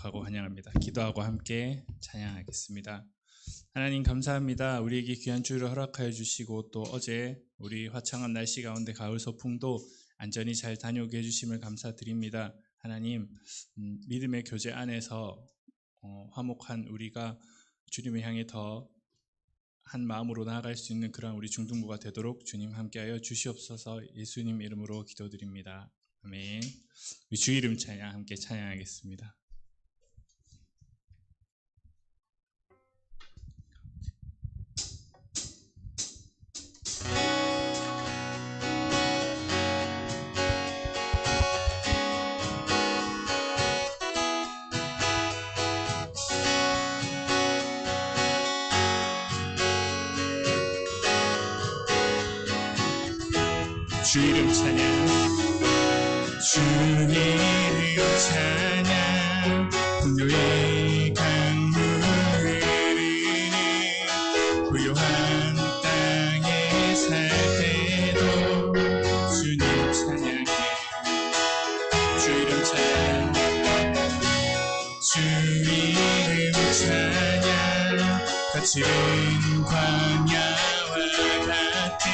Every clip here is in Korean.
기록하고 환영합니다. 기도하고 함께 찬양하겠습니다. 하나님 감사합니다. 우리에게 귀한 주일을 허락하여 주시고 또 어제 우리 화창한 날씨 가운데 가을 소풍도 안전히 잘 다녀오게 해주심을 감사드립니다. 하나님 믿음의 교제 안에서 화목한 우리가 주님을 향해 더 한 마음으로 나아갈 수 있는 그런 우리 중등부가 되도록 주님 함께하여 주시옵소서. 예수님 이름으로 기도드립니다. 아멘. 우리 주 이름 찬양 함께 찬양하겠습니다. 주 이름 찬양, 주님 이름 찬양, 풍요의 강물을 흐르니 부요한 땅에 살 때도 주님 찬양해. 주 이름 찬양, 주 이름 찬양, 거칠은 광야와 같은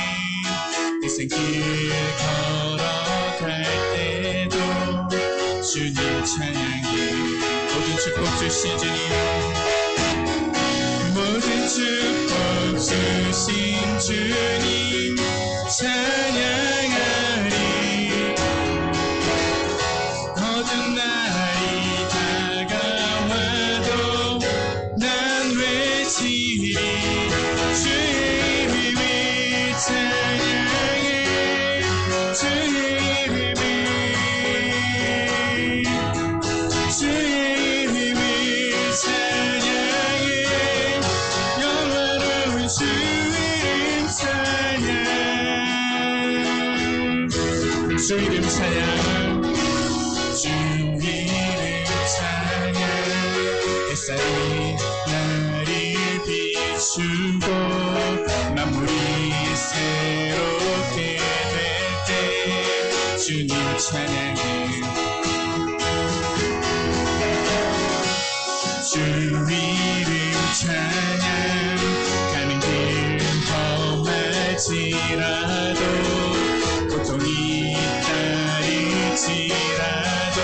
인생길 걸어갈 때도 주님 찬양해. 모든 축복 주신 주님, 모든 축복 주신 주님 찬양하리. 어두운 날이 다가와도 난 외치리. 주의 이름을 찬양해. 주의 이름을 찬양해. 영원한 주 이름 찬양. 주 이름 찬양, 주 이름 찬양. 햇살이 나를 비추고 만물이 새롭게 될 때 주님 찬양해. 주 이름 찬양. 가는 길 험할지라도 고통이 따를지라도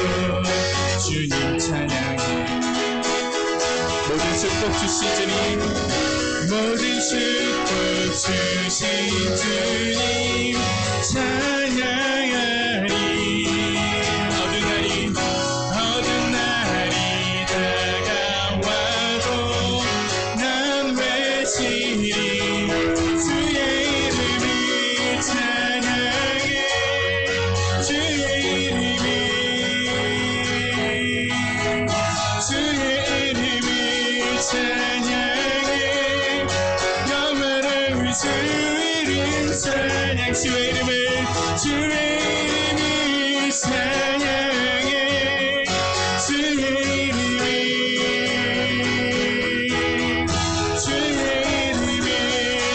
주님 찬양해. 모든 축복 주신 주님, 모든 축복 주신 주님 찬양하리. 어두운 날이 다가와도 난 외치리. 주의 이름을 찬양해. 주의 이름을 찬양해. 영원한 주 이름 찬양. 주의 이름을 찬양해. 주의 이름을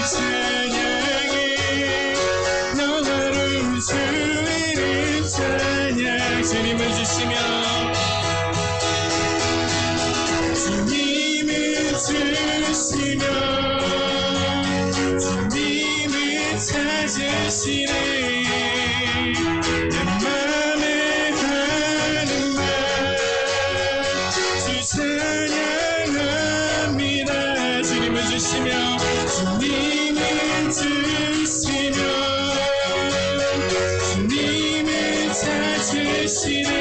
찬양해. 영원한 주 이름 찬양. 주님을 주시며 주님을 찾으시네. 내 맘에 가는 말 주 찬양합니다. 주님을 주시며 주님을 주시며 주님을 찾으시네.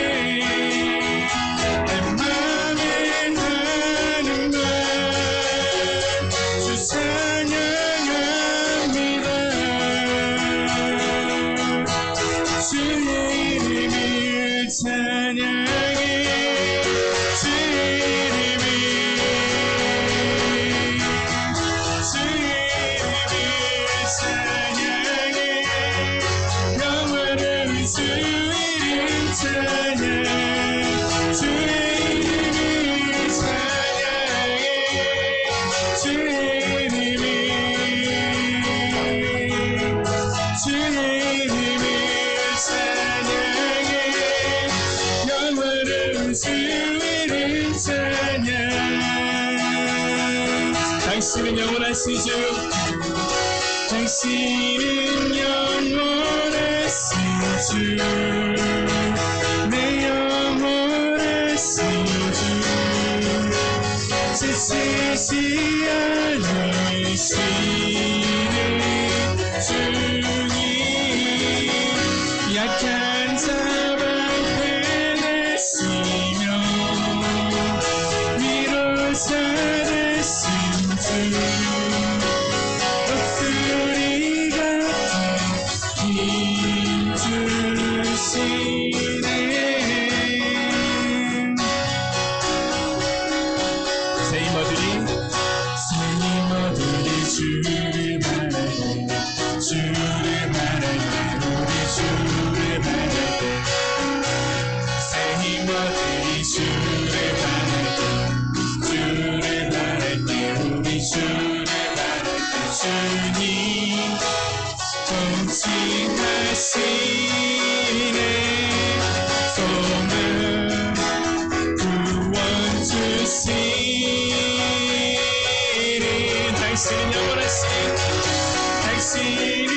찬양해. 당신은 영원하시죠. 당신은 영원하신 주, 내 영원하신 주, 지치지 않으시는 주님, 약한 자 방패 되시며 위로자 되신 주, 목소리 같은 힘 주시네. 새 힘어들이 주를 바라네, 주를 바라네, 우리 주를 바라네. 새 힘어들이 주를 바라네, 주를 바라네, 우리 주를 바라네. 주님 통치하시네. 소망 구원 주시네. 당신은 영원하신, 당신은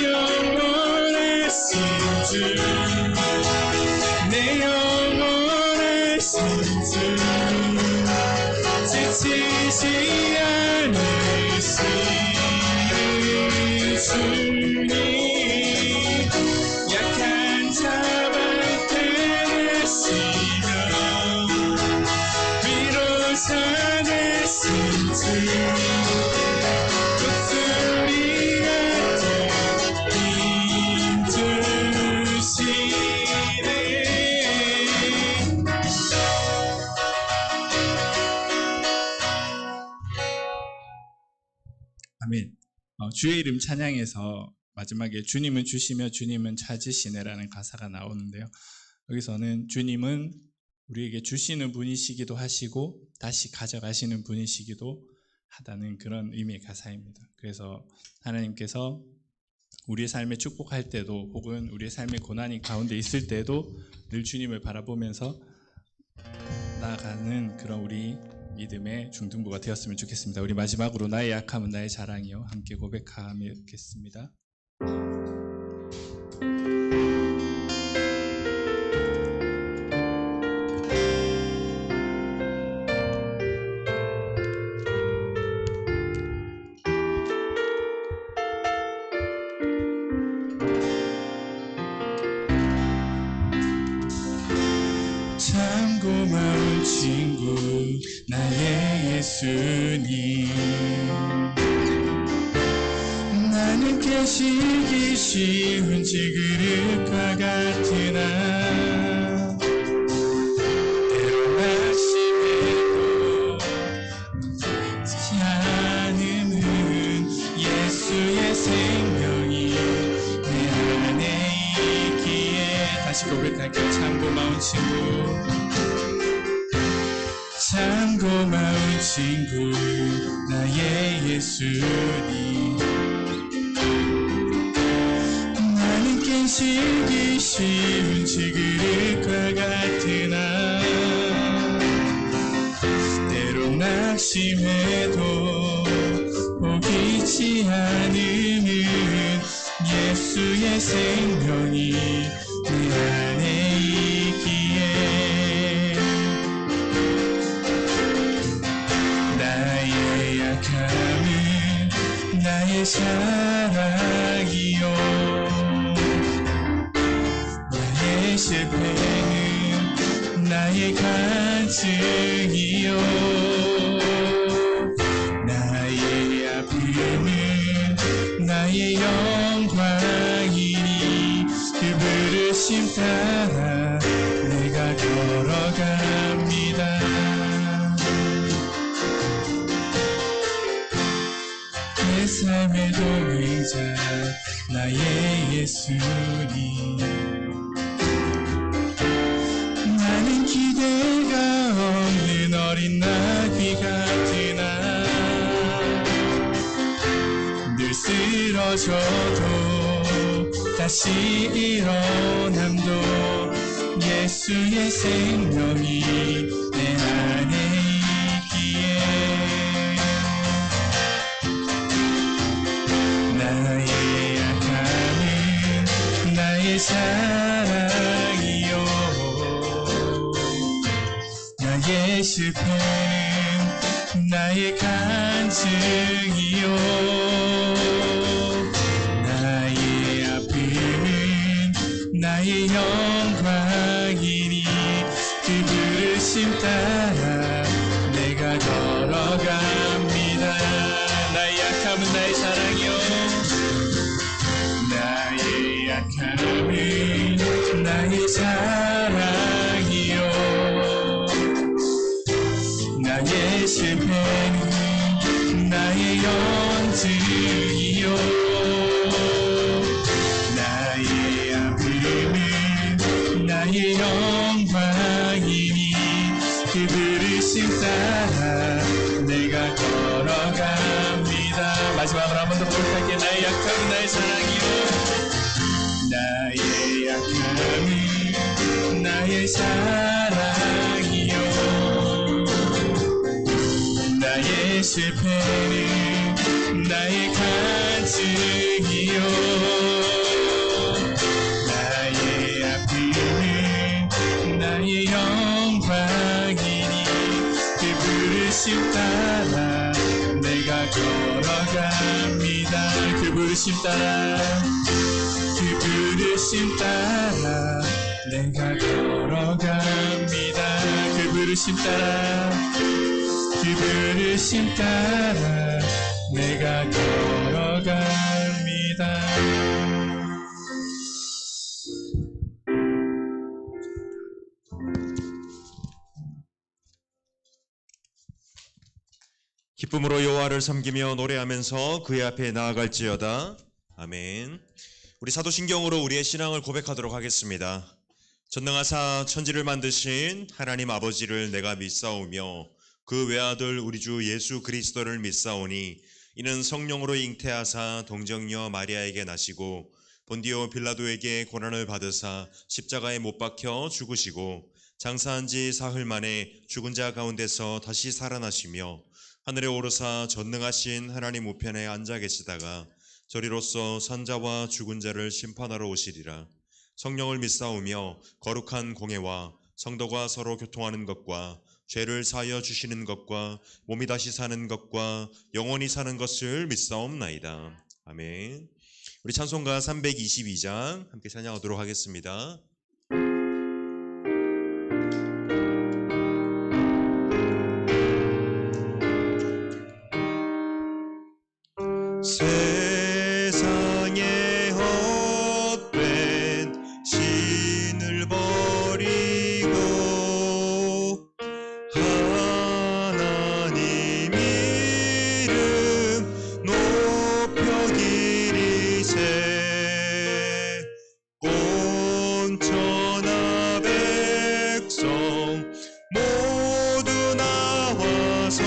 영원하신 주, 내 영원하신 주, 지치지 않으시는 주님, 약한 자 방패 되시며 위로자 되신 주, 목소리 같은 힘 주시네. 아멘. 주의 이름 찬양에서 마지막에 주님은 주시며 주님은 찾으시네라는 가사가 나오는데요. 여기서는 주님은 우리에게 주시는 분이시기도 하시고 다시 가져가시는 분이시기도 하다는 그런 의미의 가사입니다. 그래서 하나님께서 우리의 삶에 축복할 때도 혹은 우리의 삶의 고난이 가운데 있을 때도 늘 주님을 바라보면서 나아가는 그런 우리 믿음의 중등부가 되었으면 좋겠습니다. 우리 마지막으로 나의 약함은 나의 자랑이요 함께 고백하겠습니다. 참 고마운 친구 나의 예수님, 나는 깨지기 쉬운 질그릇과 같으나 때로 낙심해도 지지 않음은 예수의 생명이 내 안에 있기에. 다시 고백할게요. 참 고마운 친구, 참 고마운 친구 나의 예수님, 나는 깨지기 쉬운 질그릇과 같으나 때로 낙심해도 포기치 않음은 예수의 생명이 내 안에 있기에. 나의 약함은 나의 자랑이요, 나의 실패는 나의 간증이요, 나의 아픔은 나의 영광이니 그 부르심 따라 내가 걸어갑니다. 내 삶의 동행자 나의 예수님, 나는 기대가 없는 어린 나귀 같으나 늘 쓰러져도 다시 일어남도 예수의 생명이 내 안에 나의 실패는 나의 간증이요 나의 아픔은 나의 영광이니 그 부르심 따라 내가 걸어갑니다. 나의 약함은 나의 사랑이요 나의 약함은 나의 사랑이요 나의 실패는 나의 연증이요 나의 아픔은 나의 영광이니 그 부르심 따라 내가 걸어갑니다. 마지막으로 한 번 더 부탁할게. 나의 약함은 나의 사랑이요 나의 약함은 나의 사랑이요 나의 실패는 나의 간증이요 나의 아픔은 나의 영광이니 그 부르심 따라 내가 걸어갑니다. 그 부르심 따라 그 부르심 따라 내가 걸어갑니다. 그 부르심 따라 그 부르심 따라 내가 걸어갑니다. 기쁨으로 여호와를 섬기며 노래하면서 그의 앞에 나아갈지어다. 아멘. 우리 사도신경으로 우리의 신앙을 고백하도록 하겠습니다. 전능하사 천지를 만드신 하나님 아버지를 내가 믿사오며 그 외아들 우리 주 예수 그리스도를 믿사오니 이는 성령으로 잉태하사 동정녀 마리아에게 나시고 본디오 빌라도에게 고난을 받으사 십자가에 못 박혀 죽으시고 장사한 지 사흘 만에 죽은 자 가운데서 다시 살아나시며 하늘에 오르사 전능하신 하나님 우편에 앉아 계시다가 저리로서 산자와 죽은 자를 심판하러 오시리라. 성령을 믿사오며 거룩한 공예와 성도가 서로 교통하는 것과 죄를 사하여 주시는 것과 몸이 다시 사는 것과 영원히 사는 것을 믿사옵나이다. 아멘. 우리 찬송가 322장 함께 찬양하도록 하겠습니다. 세상에 헛된 신을 버리고 하나님 이름 높여 기리세 온천하 백성 모두 나와서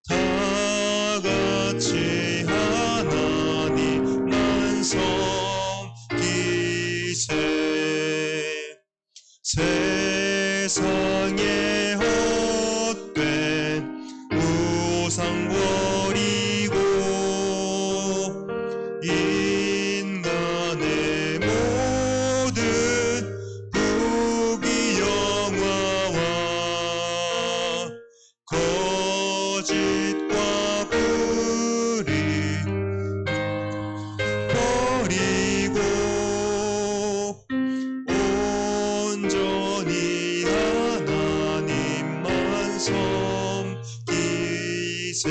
다같이 하나님만 섬기세 세상에 헛된 우상 버리고 인간의 모든 부귀영화와 거짓과 불의 버리고 온전히 하나님만 섬기세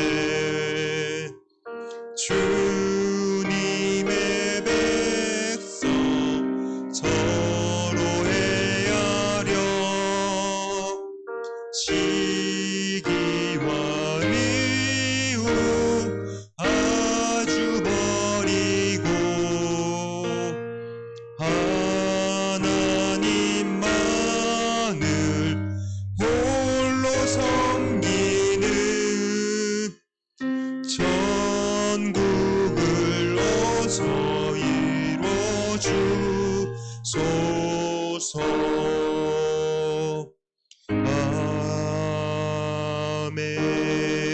주님의 백성 서로 헤아려 시기와 미움 아주 버리고 하나님만을 홀로 섬기는 전국을 어서 이뤄주소서.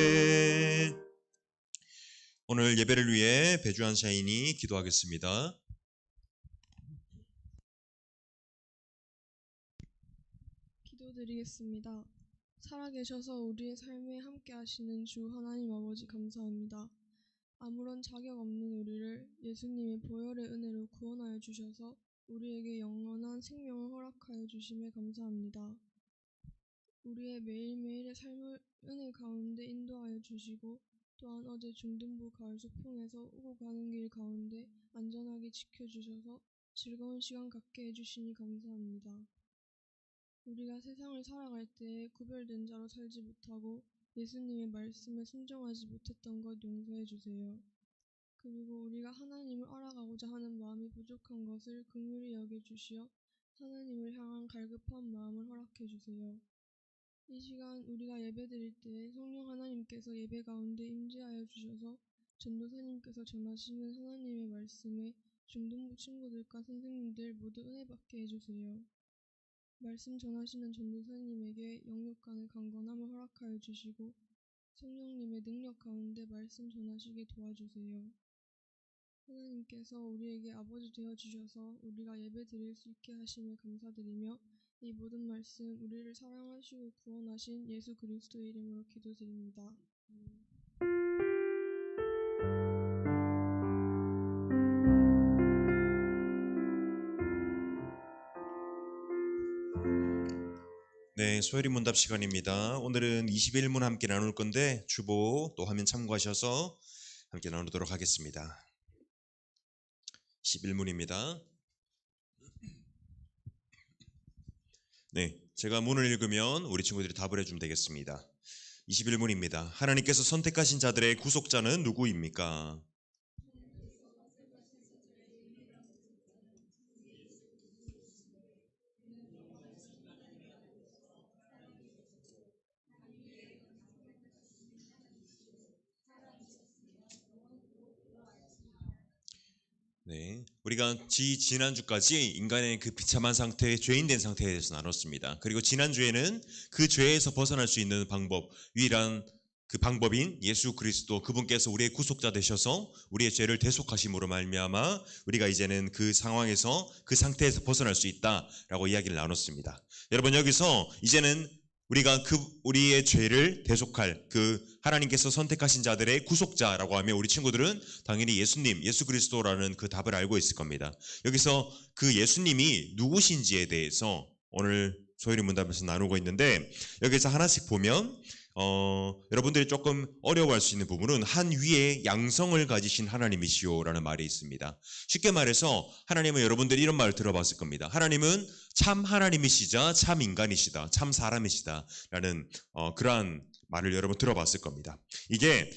아멘. 오늘 예배를 위해 배주한 사인이 기도하겠습니다. 기도드리겠습니다. 살아계셔서 우리의 삶에 함께 하시는 주 하나님 아버지 감사합니다. 아무런 자격 없는 우리를 예수님의 보혈의 은혜로 구원하여 주셔서 우리에게 영원한 생명을 허락하여 주심에 감사합니다. 우리의 매일매일의 삶을 은혜 가운데 인도하여 주시고 또한 어제 중등부 가을 소풍에서 오고 가는 길 가운데 안전하게 지켜주셔서 즐거운 시간 갖게 해주시니 감사합니다. 우리가 세상을 살아갈 때에 구별된 자로 살지 못하고 예수님의 말씀에 순종하지 못했던 것 용서해 주세요. 그리고 우리가 하나님을 알아가고자 하는 마음이 부족한 것을 긍휼히 여겨주시어 하나님을 향한 갈급한 마음을 허락해 주세요. 이 시간 우리가 예배드릴 때 성령 하나님께서 예배 가운데 임재하여 주셔서 전도사님께서 전하시는 하나님의 말씀에 중등부 친구들과 선생님들 모두 은혜 받게 해주세요. 말씀 전하시는 전도사님에게 영육 간의 강건함을 허락하여 주시고 성령님의 능력 가운데 말씀 전하시게 도와주세요. 하나님께서 우리에게 아버지 되어주셔서 우리가 예배드릴 수 있게 하심에 감사드리며 이 모든 말씀 우리를 사랑하시고 구원하신 예수 그리스도의 이름으로 기도드립니다. 네, 소혜리 문답 시간입니다. 오늘은 21문 함께 나눌 건데 주보 또 화면 참고하셔서 함께 나누도록 하겠습니다. 21문입니다. 네, 제가 문을 읽으면 우리 친구들이 답을 해주면 되겠습니다. 21문입니다. 하나님께서 선택하신 자들의 구속자는 누구입니까? 네, 우리가 지난주까지 인간의 그 비참한 상태, 죄인된 상태에 대해서 나눴습니다. 그리고 지난주에는 그 죄에서 벗어날 수 있는 방법, 유일한 그 방법인 예수 그리스도 그분께서 우리의 구속자 되셔서 우리의 죄를 대속하심으로 말미암아 우리가 이제는 그 상황에서 그 상태에서 벗어날 수 있다라고 이야기를 나눴습니다. 여러분, 여기서 이제는 우리가 우리의 죄를 대속할 그 하나님께서 선택하신 자들의 구속자라고 하면 우리 친구들은 당연히 예수님, 예수 그리스도라는 그 답을 알고 있을 겁니다. 여기서 그 예수님이 누구신지에 대해서 오늘 소혜리 문답에서 나누고 있는데 여기서 하나씩 보면 여러분들이 조금 어려워할 수 있는 부분은 한 위에 양성을 가지신 하나님이시오라는 말이 있습니다. 쉽게 말해서 하나님은 여러분들이 이런 말을 들어봤을 겁니다. 하나님은 참 하나님이시자 참 인간이시다, 참 사람이시다라는 그러한 말을 여러분 들어봤을 겁니다. 이게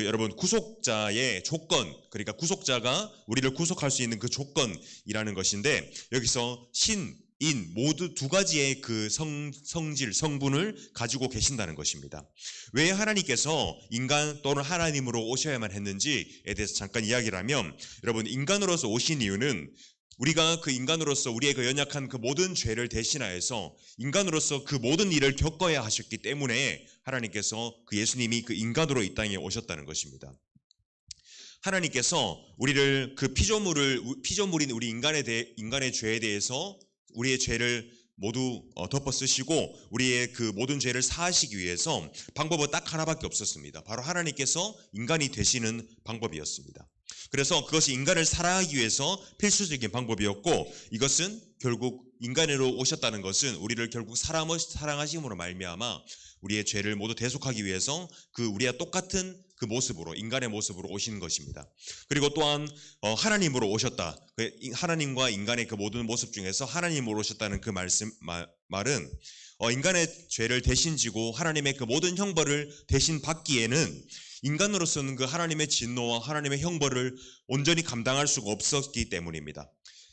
여러분 구속자의 조건, 그러니까 구속자가 우리를 구속할 수 있는 그 조건이라는 것인데 여기서 신, 인 모두 두 가지의 그 성질, 성분을 가지고 계신다는 것입니다. 왜 하나님께서 인간 또는 하나님으로 오셔야만 했는지에 대해서 잠깐 이야기를 하면 여러분 인간으로서 오신 이유는 우리가 그 인간으로서 우리의 그 연약한 그 모든 죄를 대신하여서 인간으로서 그 모든 일을 겪어야 하셨기 때문에 하나님께서 그 예수님이 그 인간으로 이 땅에 오셨다는 것입니다. 하나님께서 우리를 그 피조물인 우리 인간의 죄에 대해서 우리의 죄를 모두 덮어 쓰시고 우리의 그 모든 죄를 사하시기 위해서 방법은 딱 하나밖에 없었습니다. 바로 하나님께서 인간이 되시는 방법이었습니다. 그래서 그것이 인간을 사랑하기 위해서 필수적인 방법이었고 이것은 결국 인간으로 오셨다는 것은 우리를 결국 사랑하심으로 말미암아 우리의 죄를 모두 대속하기 위해서 그 우리와 똑같은 그 모습으로 인간의 모습으로 오신 것입니다. 그리고 또한 하나님으로 오셨다. 하나님과 인간의 그 모든 모습 중에서 하나님으로 오셨다는 그 말은 인간의 죄를 대신 지고 하나님의 그 모든 형벌을 대신 받기에는 인간으로서는 그 하나님의 진노와 하나님의 형벌을 온전히 감당할 수가 없었기 때문입니다.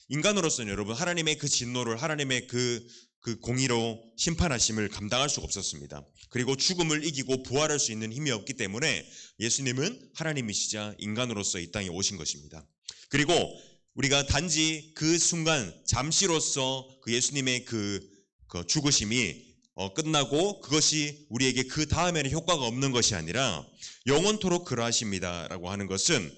인간으로서는 여러분 하나님의 그 진노를 하나님의 그 공의로 심판하심을 감당할 수가 없었습니다. 그리고 죽음을 이기고 부활할 수 있는 힘이 없기 때문에 예수님은 하나님이시자 인간으로서 이 땅에 오신 것입니다. 그리고 우리가 단지 그 순간 잠시로서 그 예수님의 그 죽으심이 끝나고 그것이 우리에게 그 다음에는 효과가 없는 것이 아니라 영원토록 그러하십니다라고 하는 것은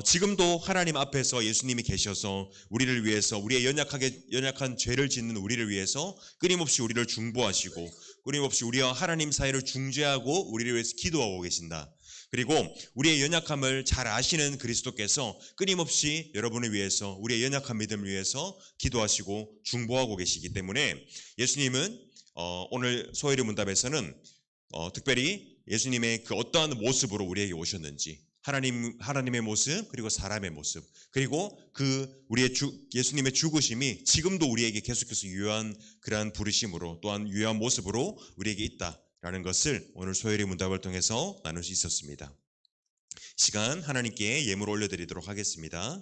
지금도 하나님 앞에서 예수님이 계셔서 우리를 위해서 우리의 연약한 죄를 짓는 우리를 위해서 끊임없이 우리를 중보하시고 끊임없이 우리와 하나님 사이를 중재하고 우리를 위해서 기도하고 계신다. 그리고 우리의 연약함을 잘 아시는 그리스도께서 끊임없이 여러분을 위해서 우리의 연약한 믿음을 위해서 기도하시고 중보하고 계시기 때문에 예수님은 오늘 소요리 문답에서는 특별히 예수님의 그 어떠한 모습으로 우리에게 오셨는지 하나님의 모습 그리고 사람의 모습 그리고 그 우리의 예수님의 죽으심이 지금도 우리에게 계속해서 유효한 그러한 부르심으로 또한 유효한 모습으로 우리에게 있다라는 것을 오늘 소요리 문답을 통해서 나눌 수 있었습니다. 시간 하나님께 예물 올려드리도록 하겠습니다.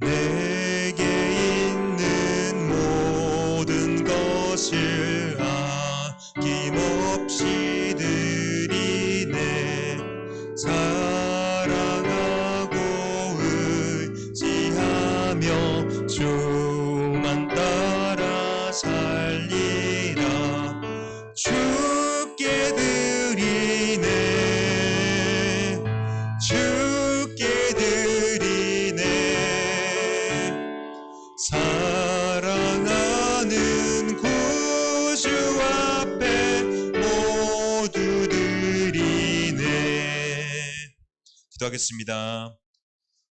내게 있는 모든 것을 아낌없이 드리네. 사랑하고 의지하며 주만 따라 살리라. 주께 드리네. 주께 드리네. 사랑하는 구주 앞에 모두 드리네. 기도하겠습니다.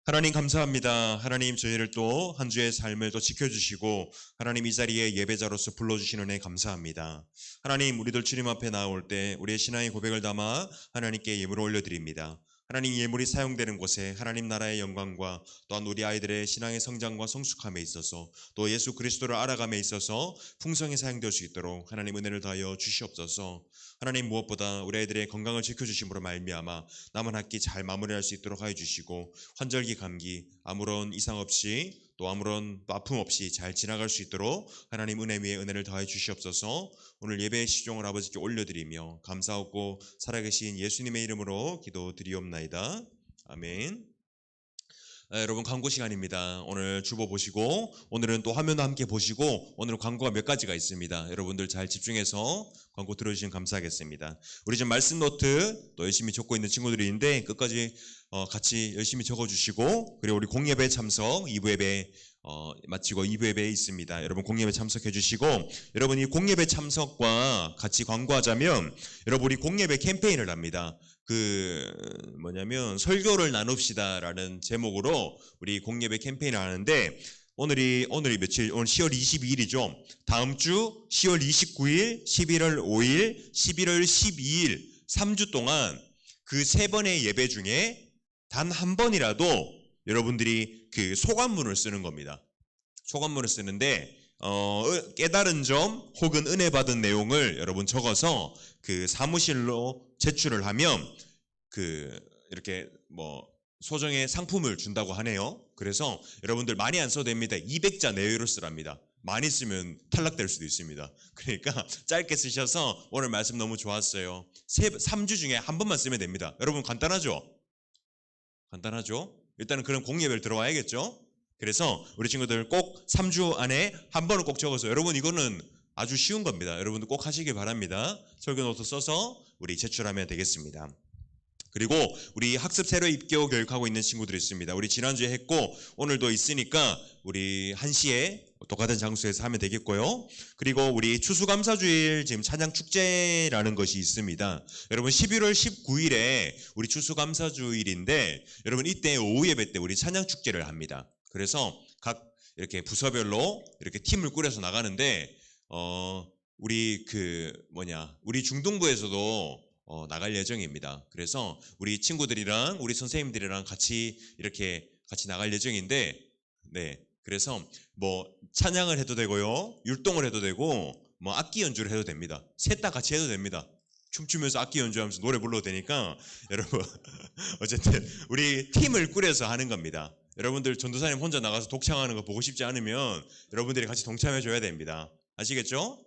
하나님 감사합니다. 하나님 저희를 또 한 주의 삶을 또 지켜주시고 하나님 이 자리에 예배자로서 불러주시는 은혜 감사합니다. 하나님 우리들 주님 앞에 나올 때 우리의 신앙의 고백을 담아 하나님께 예물을 올려드립니다. 하나님 예물이 사용되는 곳에 하나님 나라의 영광과 또한 우리 아이들의 신앙의 성장과 성숙함에 있어서 또 예수 그리스도를 알아감에 있어서 풍성히 사용될 수 있도록 하나님 은혜를 더하여 주시옵소서. 하나님 무엇보다 우리 아이들의 건강을 지켜주심으로 말미암아 남은 학기 잘 마무리할 수 있도록 하여 주시고 환절기 감기 아무런 이상 없이 또 아무런 아픔 없이 잘 지나갈 수 있도록 하나님 은혜 위에 은혜를 더하여 주시옵소서. 오늘 예배의 시종을 아버지께 올려드리며 감사하고 살아계신 예수님의 이름으로 기도드리옵나이다. 아멘. 여러분 광고 시간입니다. 오늘 주보 보시고 오늘은 또 화면도 함께 보시고 오늘 광고가 몇 가지가 있습니다. 여러분들 잘 집중해서 광고 들어주시면 감사하겠습니다. 우리 지금 말씀 노트 또 열심히 적고 있는 친구들이 있는데 끝까지 같이 열심히 적어주시고 그리고 우리 공예배 참석 2부 예배 마치고 2부 예배에 있습니다. 여러분 공예배 참석해 주시고 여러분이 공예배 참석과 같이 광고하자면 여러분 우리 공예배 캠페인을 합니다. 설교를 나눕시다라는 제목으로 우리 공예배 캠페인을 하는데 오늘이 며칠? 오늘 10월 22일이죠. 다음 주 10월 29일, 11월 5일, 11월 12일 3주 동안 그 3번의 예배 중에 단 한 번이라도 여러분들이 그 소감문을 쓰는 겁니다. 소감문을 쓰는데 깨달은 점 혹은 은혜 받은 내용을 여러분 적어서 그 사무실로 제출을 하면 이렇게 소정의 상품을 준다고 하네요. 그래서 여러분들 많이 안 써도 됩니다. 200자 내외로 쓰랍니다. 많이 쓰면 탈락될 수도 있습니다. 그러니까 짧게 쓰셔서 오늘 말씀 너무 좋았어요. 3주 중에 한 번만 쓰면 됩니다. 여러분 간단하죠? 간단하죠? 일단은 그런 공예배를 들어와야겠죠? 그래서 우리 친구들 꼭 3주 안에 한 번은 꼭 적어서 여러분 이거는 아주 쉬운 겁니다. 여러분들 꼭 하시길 바랍니다. 설교 노트 써서 우리 제출하면 되겠습니다. 그리고 우리 학습 새로 입교 교육하고 있는 친구들이 있습니다. 우리 지난주에 했고 오늘도 있으니까 우리 1시에 똑같은 장소에서 하면 되겠고요. 그리고 우리 추수감사주일 지금 찬양축제라는 것이 있습니다. 여러분 11월 19일에 우리 추수감사주일인데 여러분 이때 오후 예배 때 우리 찬양축제를 합니다. 그래서 각 이렇게 부서별로 이렇게 팀을 꾸려서 나가는데 우리 우리 중등부에서도 나갈 예정입니다. 그래서 우리 친구들이랑 우리 선생님들이랑 같이 나갈 예정인데 그래서 찬양을 해도 되고요. 율동을 해도 되고 악기 연주를 해도 됩니다. 셋 다 같이 해도 됩니다. 춤추면서 악기 연주하면서 노래 불러도 되니까 여러분 어쨌든 우리 팀을 꾸려서 하는 겁니다. 여러분들 전도사님 혼자 나가서 독창하는 거 보고 싶지 않으면 여러분들이 같이 동참해 줘야 됩니다. 아시겠죠?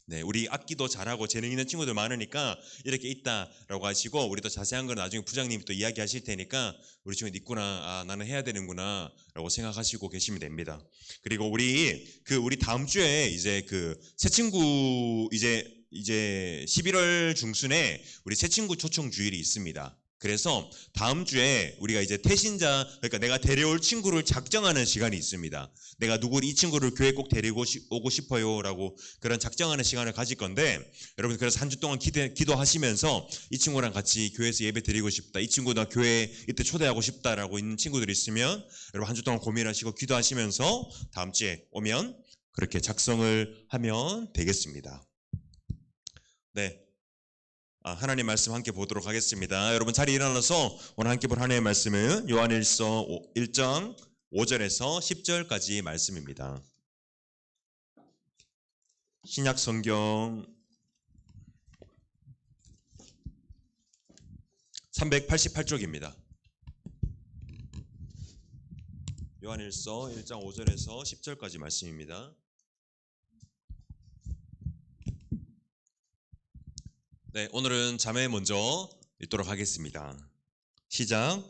네, 우리 악기도 잘하고 재능 있는 친구들 많으니까 이렇게 있다라고 하시고, 우리 또 자세한 건 나중에 부장님이 또 이야기하실 테니까 우리 친구들 있구나, 아, 나는 해야 되는구나 라고 생각하시고 계시면 됩니다. 그리고 우리 다음 주에 이제 그 새 친구 이제 11월 중순에 우리 새 친구 초청 주일이 있습니다. 그래서 다음 주에 우리가 이제 태신자, 그러니까 내가 데려올 친구를 작정하는 시간이 있습니다. 내가 이 친구를 교회 꼭 데리고 오고 싶어요 라고 그런 작정하는 시간을 가질 건데, 여러분 그래서 한 주 동안 기도하시면서 이 친구랑 같이 교회에서 예배 드리고 싶다, 이 친구 나 교회 이때 초대하고 싶다라고 있는 친구들이 있으면 여러분 한 주 동안 고민하시고 기도하시면서 다음 주에 오면 그렇게 작성을 하면 되겠습니다. 네. 하나님 말씀 함께 보도록 하겠습니다. 여러분 자리 일어나서 오늘 함께 볼 하나님의 말씀은 요한일서 1장 5절에서 10절까지 말씀입니다. 신약 성경 388쪽입니다. 요한일서 1장 5절에서 10절까지 말씀입니다. 네, 오늘은 자매 먼저 읽도록 하겠습니다. 시작.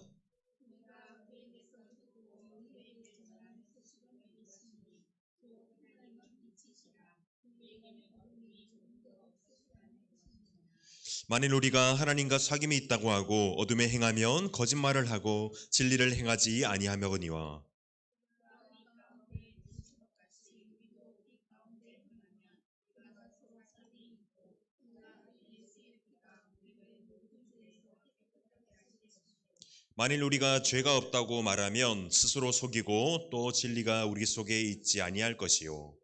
만일 우리가 하나님과 사귐이 있다고 하고 어둠에 행하면 거짓말을 하고 진리를 행하지 아니하며거니와, 만일 우리가 죄가 없다고 말하면 스스로 속이고 또 진리가 우리 속에 있지 아니할 것이요.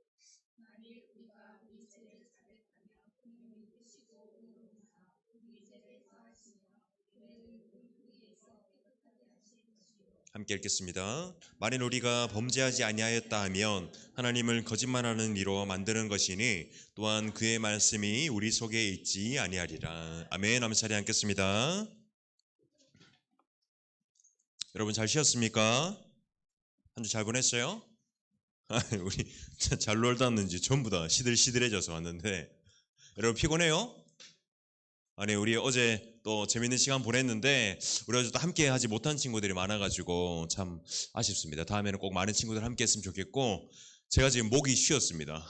함께 읽겠습니다. 만일 우리가 범죄하지 아니하였다 하면 하나님을 거짓말하는 이로 만드는 것이니 또한 그의 말씀이 우리 속에 있지 아니하리라. 아멘. 한번 자리에 앉겠습니다. 여러분 잘 쉬었습니까? 한 주 잘 보냈어요? 우리 잘 놀다 왔는지 전부 다 시들시들해져서 왔는데, 여러분 피곤해요? 아니, 우리 어제 또 재밌는 시간 보냈는데 우리 어제 또 함께 하지 못한 친구들이 많아가지고 참 아쉽습니다. 다음에는 꼭 많은 친구들 함께 했으면 좋겠고, 제가 지금 목이 쉬었습니다.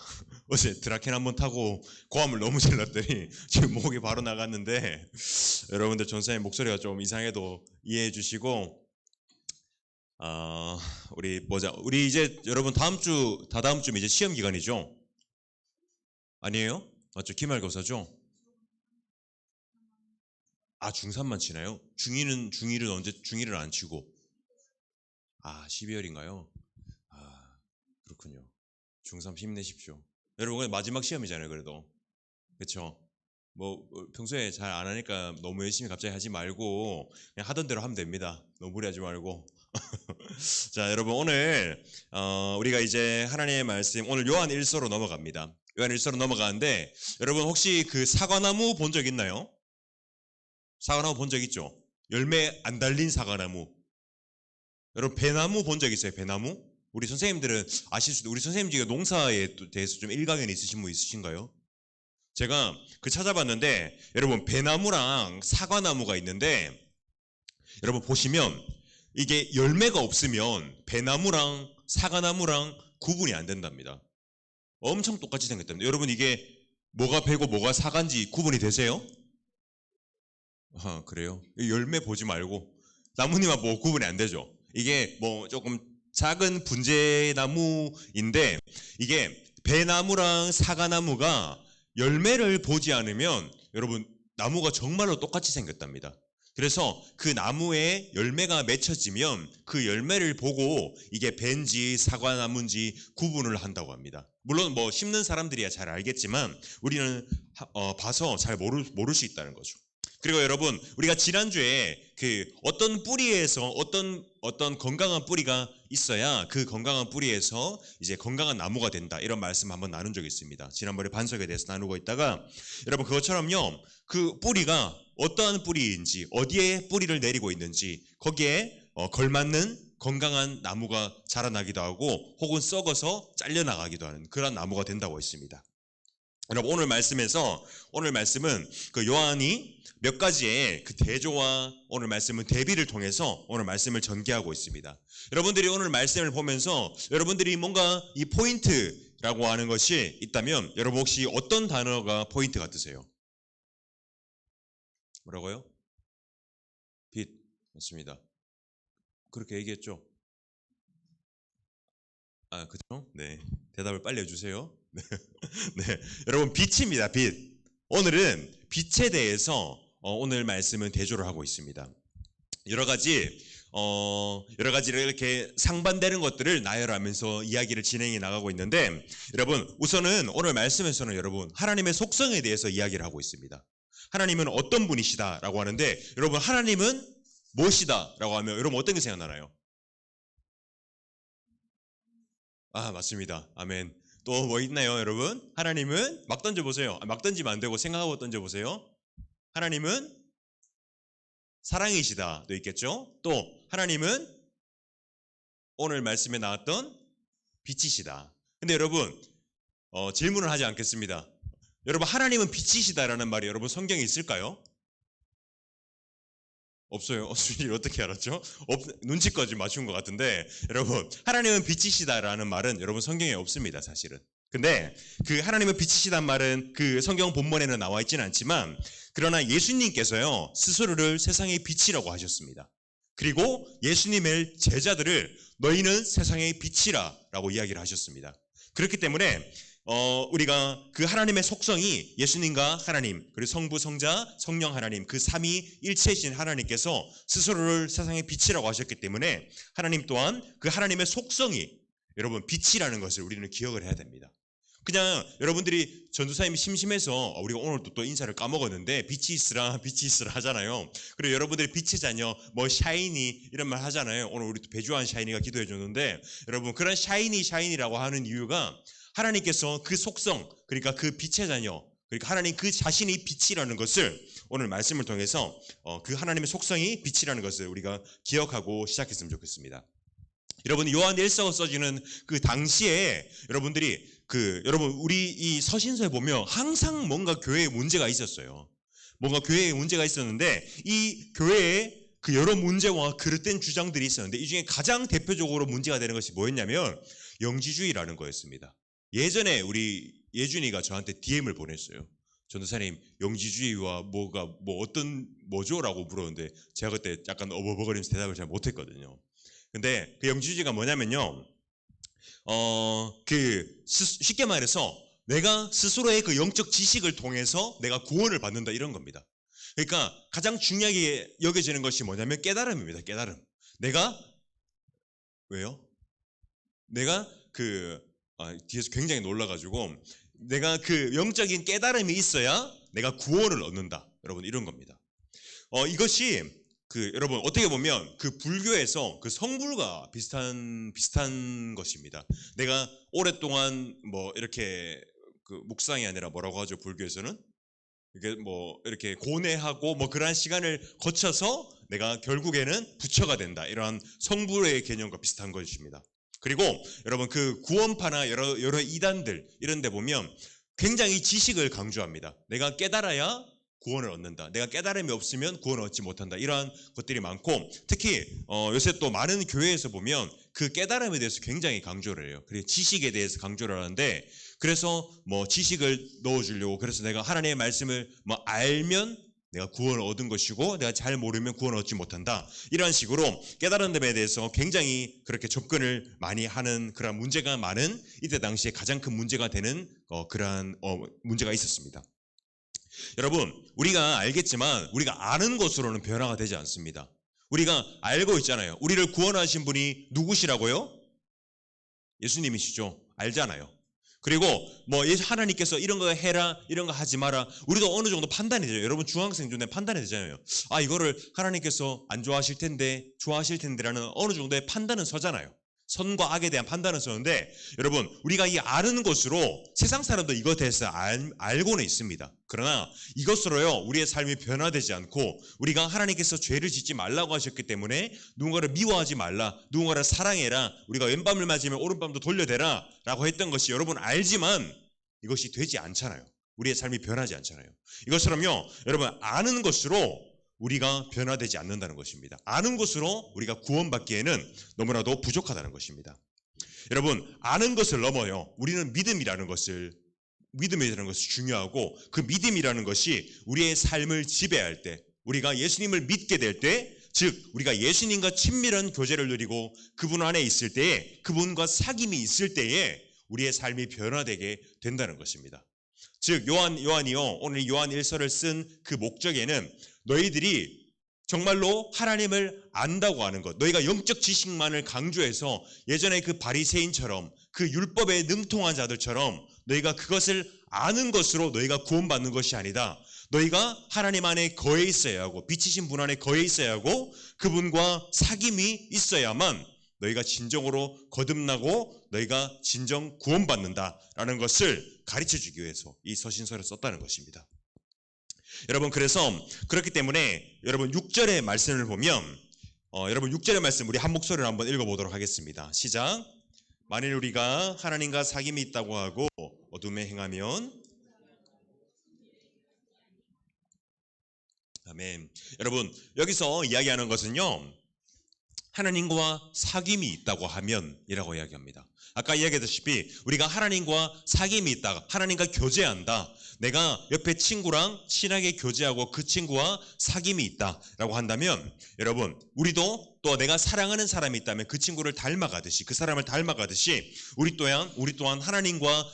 어제 드라켄 한번 타고 고함을 너무 질렀더니 지금 목이 바로 나갔는데, 여러분들 전사님 목소리가 좀 이상해도 이해해 주시고, 우리 이제 여러분 다다음 주면 이제 시험 기간이죠? 아니에요? 맞죠? 기말고사죠? 중3만 치나요? 중1은 언제, 중1을 안 치고. 12월인가요? 그렇군요. 중3 힘내십시오. 여러분, 마지막 시험이잖아요, 그래도. 그쵸? 평소에 잘 안 하니까 너무 열심히 갑자기 하지 말고, 그냥 하던 대로 하면 됩니다. 너무 무리하지 말고. 자, 여러분, 오늘, 우리가 이제 하나님의 말씀, 오늘 요한 1서로 넘어갑니다. 요한 1서로 넘어가는데, 여러분, 혹시 그 사과나무 본 적 있나요? 사과나무 본 적 있죠? 열매 안 달린 사과나무. 여러분 배나무 본 적 있어요? 배나무? 우리 선생님들은 아실 수도, 우리 선생님 중에 농사에 대해서 좀 일가견이 있으신 분 있으신가요? 제가 찾아봤는데, 여러분 배나무랑 사과나무가 있는데, 여러분 보시면 이게 열매가 없으면 배나무랑 사과나무랑 구분이 안 된답니다. 엄청 똑같이 생겼답니다. 여러분 이게 뭐가 배고 뭐가 사과인지 구분이 되세요? 그래요? 열매 보지 말고 나뭇잎만 보고 구분이 안 되죠. 이게 조금 작은 분재나무인데, 이게 배나무랑 사과나무가 열매를 보지 않으면 여러분 나무가 정말로 똑같이 생겼답니다. 그래서 그 나무에 열매가 맺혀지면 그 열매를 보고 이게 배인지 사과나무인지 구분을 한다고 합니다. 물론 심는 사람들이야 잘 알겠지만 우리는 봐서 잘 모를 수 있다는 거죠. 그리고 여러분, 우리가 지난주에 어떤 뿌리에서 어떤 건강한 뿌리가 있어야 그 건강한 뿌리에서 이제 건강한 나무가 된다, 이런 말씀 한번 나눈 적이 있습니다. 지난번에 반석에 대해서 나누고 있다가, 여러분 그것처럼요, 그 뿌리가 어떠한 뿌리인지, 어디에 뿌리를 내리고 있는지 거기에 걸맞는 건강한 나무가 자라나기도 하고 혹은 썩어서 잘려나가기도 하는 그런 나무가 된다고 했습니다. 여러분 오늘 말씀은 그 요한이 몇 가지의 그 대조와 오늘 말씀은 대비를 통해서 오늘 말씀을 전개하고 있습니다. 여러분들이 오늘 말씀을 보면서 여러분들이 뭔가 이 포인트라고 하는 것이 있다면 여러분 혹시 어떤 단어가 포인트 같으세요? 뭐라고요? 빛. 맞습니다. 그렇게 얘기했죠? 아, 그죠? 네. 대답을 빨리 해주세요. 네. 네. 여러분, 빛입니다, 빛. 오늘은 빛에 대해서 오늘 말씀은 대조를 하고 있습니다. 여러 가지를 이렇게 상반되는 것들을 나열하면서 이야기를 진행해 나가고 있는데, 여러분, 우선은 오늘 말씀에서는 여러분, 하나님의 속성에 대해서 이야기를 하고 있습니다. 하나님은 어떤 분이시다라고 하는데, 여러분, 하나님은 무엇이다라고 하면 여러분 어떤 게 생각나나요? 아, 맞습니다. 아멘. 또 뭐 있나요, 여러분? 하나님은 막 던져보세요. 막 던지면 안 되고 생각하고 던져보세요. 하나님은 사랑이시다도 있겠죠? 또 하나님은 오늘 말씀에 나왔던 빛이시다. 근데 여러분 질문을 하지 않겠습니다. 여러분 하나님은 빛이시다라는 말이 여러분 성경에 있을까요? 없어요. 없으니 어떻게 알았죠? 눈치까지 맞춘 것 같은데 여러분 하나님은 빛이시다라는 말은 여러분 성경에 없습니다. 사실은. 근데 그 하나님은 빛이시단 말은 그 성경 본문에는 나와 있지는 않지만 그러나 예수님께서요 스스로를 세상의 빛이라고 하셨습니다. 그리고 예수님의 제자들을 너희는 세상의 빛이라라고 이야기를 하셨습니다. 그렇기 때문에 우리가 그 하나님의 속성이 예수님과 하나님 그리고 성부 성자 성령 하나님 그 삼위일체이신 하나님께서 스스로를 세상의 빛이라고 하셨기 때문에 하나님 또한 그 하나님의 속성이 여러분 빛이라는 것을 우리는 기억을 해야 됩니다. 그냥 여러분들이 전도사님이 심심해서 우리가 오늘 또 인사를 까먹었는데 빛이 있으라 하잖아요. 그리고 여러분들이 빛의 자녀 뭐 샤이니 이런 말 하잖아요. 오늘 우리 또 배주한 샤이니가 기도해 줬는데 여러분 그런 샤이니라고 하는 이유가 하나님께서 그 속성 그러니까 그 빛의 자녀 그러니까 하나님 그 자신이 빛이라는 것을 오늘 말씀을 통해서 그 하나님의 속성이 빛이라는 것을 우리가 기억하고 시작했으면 좋겠습니다. 여러분 요한 1서가 써지는 그 당시에 여러분들이 여러분 우리 이 서신서에 보면 항상 뭔가 교회에 문제가 있었어요. 뭔가 교회에 문제가 있었는데 이 교회에 그 여러 문제와 그릇된 주장들이 있었는데 이 중에 가장 대표적으로 문제가 되는 것이 뭐였냐면 영지주의라는 거였습니다. 예전에 우리 예준이가 저한테 DM을 보냈어요. 전도사님 영지주의와 뭐죠라고 물었는데 제가 그때 약간 어버버거리면서 대답을 잘 못했거든요. 근데 그 영지주의가 뭐냐면요. 쉽게 말해서 내가 스스로의 그 영적 지식을 통해서 내가 구원을 받는다 이런 겁니다. 그러니까 가장 중요하게 여겨지는 것이 뭐냐면 깨달음입니다. 깨달음. 왜요? 내가 뒤에서 굉장히 놀라가지고 내가 그 영적인 깨달음이 있어야 내가 구원을 얻는다. 여러분 이런 겁니다. 이것이 여러분 어떻게 보면 그 불교에서 그 성불과 비슷한 것입니다. 내가 오랫동안 뭐 이렇게 그 묵상이 아니라 뭐라고 하죠? 불교에서는 이게 뭐 이렇게 고뇌하고 뭐 그러한 시간을 거쳐서 내가 결국에는 부처가 된다. 이러한 성불의 개념과 비슷한 것입니다. 그리고 여러분 그 구원파나 여러 이단들 이런 데 보면 굉장히 지식을 강조합니다. 내가 깨달아야 구원을 얻는다. 내가 깨달음이 없으면 구원을 얻지 못한다. 이러한 것들이 많고 특히 요새 또 많은 교회에서 보면 그 깨달음에 대해서 굉장히 강조를 해요. 그리고 지식에 대해서 강조를 하는데 그래서 뭐 지식을 넣어주려고 그래서 내가 하나님의 말씀을 뭐 알면 내가 구원을 얻은 것이고 내가 잘 모르면 구원을 얻지 못한다. 이런 식으로 깨달음에 대해서 굉장히 그렇게 접근을 많이 하는 그런 문제가 많은 이때 당시에 가장 큰 문제가 되는 그러한 문제가 있었습니다. 여러분 우리가 알겠지만 우리가 아는 것으로는 변화가 되지 않습니다. 우리가 알고 있잖아요. 우리를 구원하신 분이 누구시라고요? 예수님이시죠. 알잖아요. 그리고 뭐 하나님께서 이런 거 해라 이런 거 하지 마라 우리도 어느 정도 판단이 되죠. 여러분 중학생 중에 판단이 되잖아요. 아 이거를 하나님께서 안 좋아하실 텐데라는 어느 정도의 판단은 서잖아요. 선과 악에 대한 판단은 서는데 여러분 우리가 이 아는 것으로 세상 사람도 이것에 대해서 알고는 있습니다. 그러나 이것으로요 우리의 삶이 변화되지 않고 우리가 하나님께서 죄를 짓지 말라고 하셨기 때문에 누군가를 미워하지 말라 누군가를 사랑해라 우리가 왼밤을 맞으면 오른밤도 돌려대라 라고 했던 것이 여러분 알지만 이것이 되지 않잖아요. 우리의 삶이 변하지 않잖아요. 이것처럼요, 여러분, 아는 것으로 우리가 변화되지 않는다는 것입니다. 아는 것으로 우리가 구원받기에는 너무나도 부족하다는 것입니다. 여러분, 아는 것을 넘어요. 우리는 믿음이라는 것이 중요하고, 그 믿음이라는 것이 우리의 삶을 지배할 때, 우리가 예수님을 믿게 될 때, 즉 우리가 예수님과 친밀한 교제를 누리고 그분 안에 있을 때에, 그분과 사귐이 있을 때에 우리의 삶이 변화되게 된다는 것입니다. 즉 요한이요, 오늘 요한 1서를 쓴 그 목적에는 너희들이 정말로 하나님을 안다고 하는 것, 너희가 영적 지식만을 강조해서 예전에 그 바리새인처럼, 그 율법에 능통한 자들처럼 너희가 그것을 아는 것으로 너희가 구원받는 것이 아니다. 너희가 하나님 안에 거해 있어야 하고, 빛이신 분 안에 거해 있어야 하고, 그분과 사귐이 있어야만 너희가 진정으로 거듭나고 너희가 진정 구원받는다라는 것을 가르쳐주기 위해서 이 서신서를 썼다는 것입니다. 여러분, 그래서 그렇기 때문에 여러분 6절의 말씀을 보면 여러분 6절의 말씀 우리 한 목소리로 한번 읽어보도록 하겠습니다. 시작. 만일 우리가 하나님과 사귐이 있다고 하고 어둠에 행하면, 아멘. 여러분, 여기서 이야기하는 것은요, 하나님과 사귐이 있다고 하면이라고 이야기합니다. 아까 이야기했다시피 우리가 하나님과 사귐이 있다, 하나님과 교제한다, 내가 옆에 친구랑 친하게 교제하고 그 친구와 사귐이 있다라고 한다면, 여러분, 우리도 또 내가 사랑하는 사람이 있다면 그 친구를 닮아가듯이, 그 사람을 닮아가듯이 우리 또한 하나님과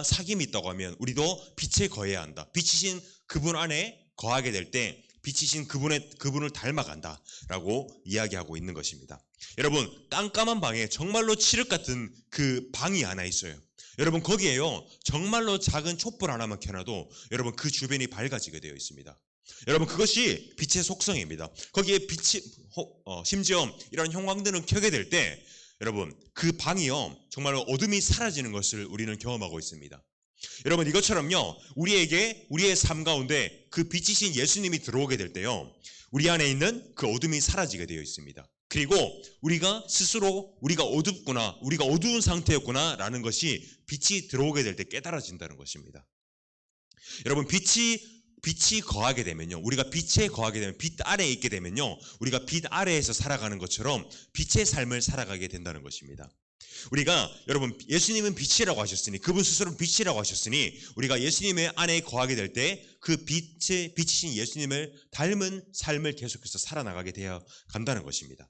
사귐이 있다고 하면 우리도 빛에 거해야 한다. 빛이신 그분 안에 거하게 될 때 빛이신 그분을 닮아간다라고 이야기하고 있는 것입니다. 여러분, 깜깜한 방에 정말로 칠흑 같은 그 방이 하나 있어요. 여러분, 거기에요, 정말로 작은 촛불 하나만 켜놔도 여러분 그 주변이 밝아지게 되어 있습니다. 여러분, 그것이 빛의 속성입니다. 거기에 빛이 심지어 이런 형광등을 켜게 될 때 여러분 그 방이요 정말로 어둠이 사라지는 것을 우리는 경험하고 있습니다. 여러분, 이것처럼요, 우리의 삶 가운데 그 빛이신 예수님이 들어오게 될 때요, 우리 안에 있는 그 어둠이 사라지게 되어 있습니다. 그리고 우리가 스스로 우리가 어둡구나, 우리가 어두운 상태였구나 라는 것이 빛이 들어오게 될 때 깨달아진다는 것입니다. 여러분, 빛이 거하게 되면요, 우리가 빛에 거하게 되면, 빛 아래에 있게 되면요, 우리가 빛 아래에서 살아가는 것처럼 빛의 삶을 살아가게 된다는 것입니다. 우리가, 여러분, 예수님은 빛이라고 하셨으니, 그분 스스로는 빛이라고 하셨으니 우리가 예수님의 안에 거하게 될 때 그 빛이신 예수님을 닮은 삶을 계속해서 살아나가게 되어 간다는 것입니다.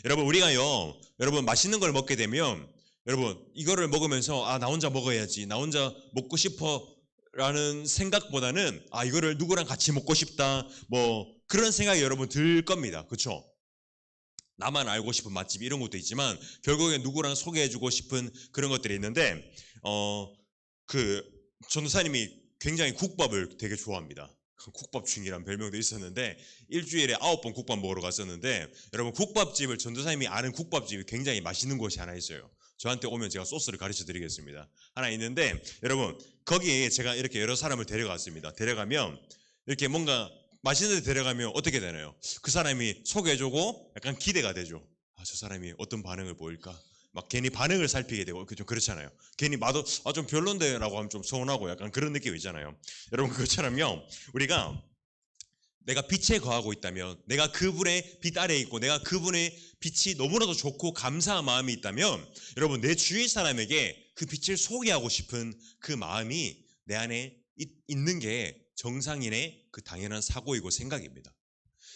여러분, 우리가요, 여러분, 맛있는 걸 먹게 되면 여러분 이거를 먹으면서 나 혼자 먹어야지, 나 혼자 먹고 싶어 라는 생각보다는 이거를 누구랑 같이 먹고 싶다, 뭐 그런 생각이 여러분 들 겁니다. 그렇죠? 나만 알고 싶은 맛집 이런 것도 있지만 결국에 누구랑 소개해주고 싶은 그런 것들이 있는데, 그 전도사님이 굉장히 국밥을 되게 좋아합니다. 국밥충이란 별명도 있었는데 일주일에 9번 국밥 먹으러 갔었는데, 여러분, 국밥집을, 전도사님이 아는 국밥집이 굉장히 맛있는 곳이 하나 있어요. 저한테 오면 제가 소스를 가르쳐 드리겠습니다. 하나 있는데, 여러분, 거기에 제가 이렇게 여러 사람을 데려갔습니다. 데려가면 이렇게 뭔가 맛있는 데 데려가면 어떻게 되나요? 그 사람이 소개해주고 약간 기대가 되죠. 저 사람이 어떤 반응을 보일까? 막 괜히 반응을 살피게 되고 좀 그렇잖아요. 괜히 맛도 좀 별론데 라고 하면 좀 서운하고 약간 그런 느낌이 있잖아요. 여러분, 그것처럼요, 우리가 내가 빛에 거하고 있다면, 내가 그분의 빛 아래에 있고 내가 그분의 빛이 너무나도 좋고 감사한 마음이 있다면, 여러분, 내 주위 사람에게 그 빛을 소개하고 싶은 그 마음이 내 안에 있는 게 정상인의 그 당연한 사고이고 생각입니다.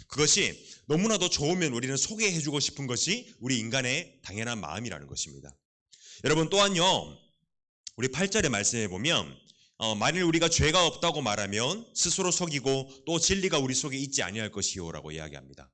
그것이 너무나도 좋으면 우리는 소개해주고 싶은 것이 우리 인간의 당연한 마음이라는 것입니다. 여러분, 또한요, 우리 8절의 말씀에 보면 만일 우리가 죄가 없다고 말하면 스스로 속이고 또 진리가 우리 속에 있지 아니할 것이요 라고 이야기합니다.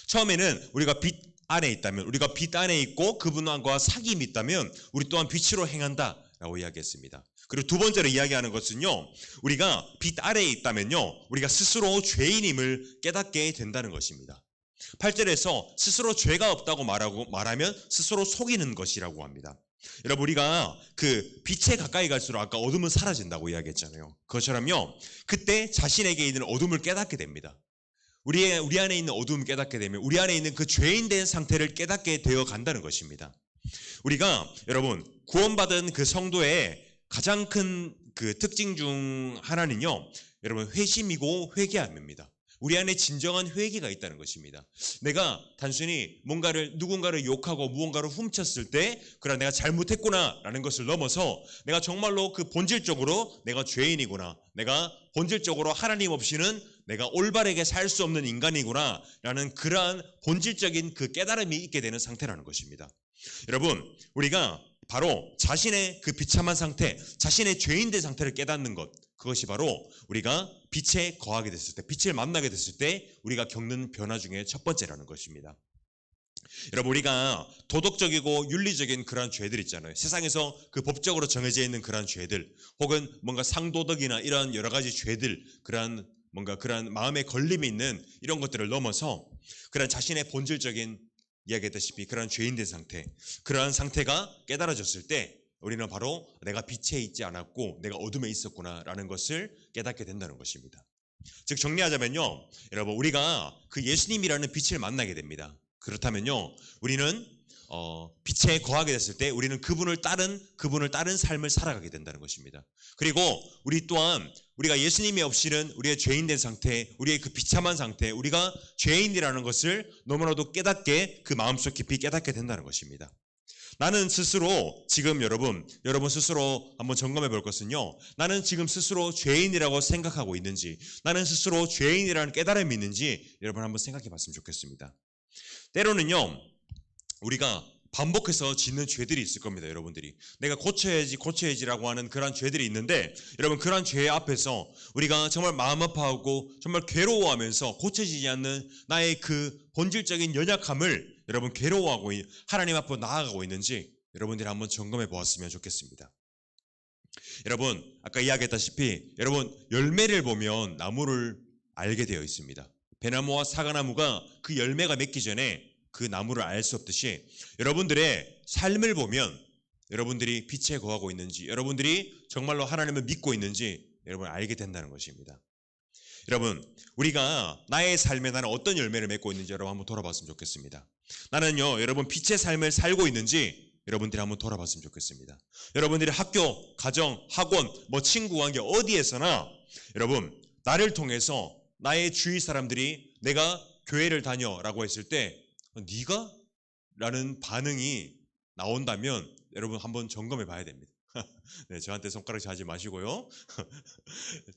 처음에는 우리가 빛 안에 있다면, 우리가 빛 안에 있고 그분과 사귐이 있다면 우리 또한 빛으로 행한다 라고 이야기했습니다. 그리고 두 번째로 이야기하는 것은요, 우리가 빛 아래에 있다면요, 우리가 스스로 죄인임을 깨닫게 된다는 것입니다. 8절에서 스스로 죄가 없다고 말하면 스스로 속이는 것이라고 합니다. 여러분, 우리가 그 빛에 가까이 갈수록 아까 어둠은 사라진다고 이야기했잖아요. 그것처럼요, 그때 자신에게 있는 어둠을 깨닫게 됩니다. 우리 안에 있는 어둠을 깨닫게 되면 우리 안에 있는 그 죄인된 상태를 깨닫게 되어 간다는 것입니다. 우리가, 여러분, 구원받은 그 성도의 가장 큰 그 특징 중 하나는요, 여러분 회심이고 회개함입니다. 우리 안에 진정한 회개가 있다는 것입니다. 내가 단순히 누군가를 욕하고 무언가를 훔쳤을 때 그래 내가 잘못했구나라는 것을 넘어서 내가 정말로 그 본질적으로 내가 죄인이구나, 내가 본질적으로 하나님 없이는 내가 올바르게 살 수 없는 인간이구나라는 그러한 본질적인 그 깨달음이 있게 되는 상태라는 것입니다. 여러분, 우리가 바로 자신의 그 비참한 상태, 자신의 죄인된 상태를 깨닫는 것, 그것이 바로 우리가 빛에 거하게 됐을 때, 빛을 만나게 됐을 때 우리가 겪는 변화 중에 첫 번째라는 것입니다. 여러분, 우리가 도덕적이고 윤리적인 그러한 죄들 있잖아요. 세상에서 그 법적으로 정해져 있는 그러한 죄들, 혹은 뭔가 상도덕이나 이런 여러 가지 죄들, 그러한 마음에 걸림이 있는 이런 것들을 넘어서 그런 자신의 본질적인, 이야기했다시피 그러한 죄인된 상태, 그러한 상태가 깨달아졌을 때 우리는 바로 내가 빛에 있지 않았고 내가 어둠에 있었구나라는 것을 깨닫게 된다는 것입니다. 즉 정리하자면요, 여러분, 우리가 그 예수님이라는 빛을 만나게 됩니다. 그렇다면요, 우리는 빛에 거하게 됐을 때 우리는 그분을 따른 삶을 살아가게 된다는 것입니다. 그리고 우리 또한 우리가 예수님이 없이는 우리의 죄인된 상태, 우리의 그 비참한 상태, 우리가 죄인이라는 것을 너무나도 깨닫게, 그 마음속 깊이 깨닫게 된다는 것입니다. 나는 스스로 지금 여러분 스스로 한번 점검해 볼 것은요, 나는 지금 스스로 죄인이라고 생각하고 있는지, 나는 스스로 죄인이라는 깨달음이 있는지 여러분 한번 생각해 봤으면 좋겠습니다. 때로는요, 우리가 반복해서 짓는 죄들이 있을 겁니다. 여러분들이 내가 고쳐야지라고 하는 그런 죄들이 있는데, 여러분 그런 죄 앞에서 우리가 정말 마음 아파하고 정말 괴로워하면서 고쳐지지 않는 나의 그 본질적인 연약함을 여러분 괴로워하고 하나님 앞으로 나아가고 있는지 여러분들이 한번 점검해 보았으면 좋겠습니다. 여러분, 아까 이야기했다시피 여러분 열매를 보면 나무를 알게 되어 있습니다. 배나무와 사과나무가 그 열매가 맺기 전에 그 나무를 알 수 없듯이 여러분들의 삶을 보면 여러분들이 빛에 거하고 있는지, 여러분들이 정말로 하나님을 믿고 있는지 여러분 알게 된다는 것입니다. 여러분, 우리가 나의 삶에 나는 어떤 열매를 맺고 있는지 여러분 한번 돌아봤으면 좋겠습니다. 나는요, 여러분 빛의 삶을 살고 있는지 여러분들이 한번 돌아봤으면 좋겠습니다. 여러분들이 학교, 가정, 학원, 친구 관계 어디에서나 여러분 나를 통해서 나의 주위 사람들이 내가 교회를 다녀라고 했을 때 네가? 라는 반응이 나온다면 여러분 한번 점검해 봐야 됩니다. 네, 저한테 손가락 하지 마시고요.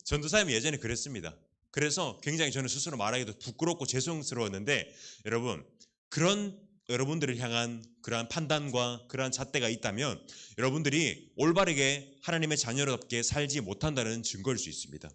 전도사님이 예전에 그랬습니다. 그래서 굉장히 저는 스스로 말하기도 부끄럽고 죄송스러웠는데, 여러분 그런 여러분들을 향한 그러한 판단과 그러한 잣대가 있다면 여러분들이 올바르게 하나님의 자녀답게 살지 못한다는 증거일 수 있습니다.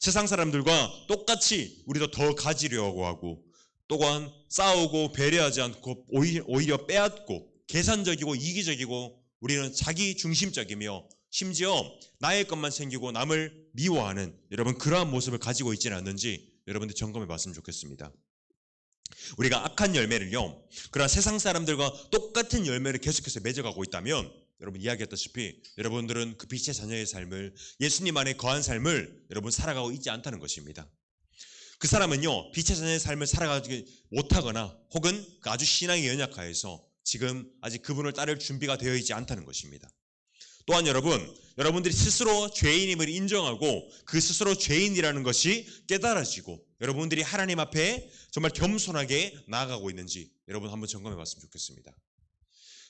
세상 사람들과 똑같이 우리도 더 가지려고 하고, 또한 싸우고 배려하지 않고 오히려 빼앗고 계산적이고 이기적이고 우리는 자기 중심적이며 심지어 나의 것만 챙기고 남을 미워하는 여러분 그러한 모습을 가지고 있지는 않는지 여러분들 점검해 봤으면 좋겠습니다. 우리가 악한 열매를요, 그러한 세상 사람들과 똑같은 열매를 계속해서 맺어가고 있다면 여러분 이야기했다시피 여러분들은 그 빛의 자녀의 삶을, 예수님 안에 거한 삶을 여러분 살아가고 있지 않다는 것입니다. 그 사람은요, 빛의 자녀의 삶을 살아가지 못하거나 혹은 아주 신앙이 연약하여서 지금 아직 그분을 따를 준비가 되어 있지 않다는 것입니다. 또한 여러분들이 스스로 죄인임을 인정하고 그 스스로 죄인이라는 것이 깨달아지고 여러분들이 하나님 앞에 정말 겸손하게 나아가고 있는지 여러분 한번 점검해 봤으면 좋겠습니다.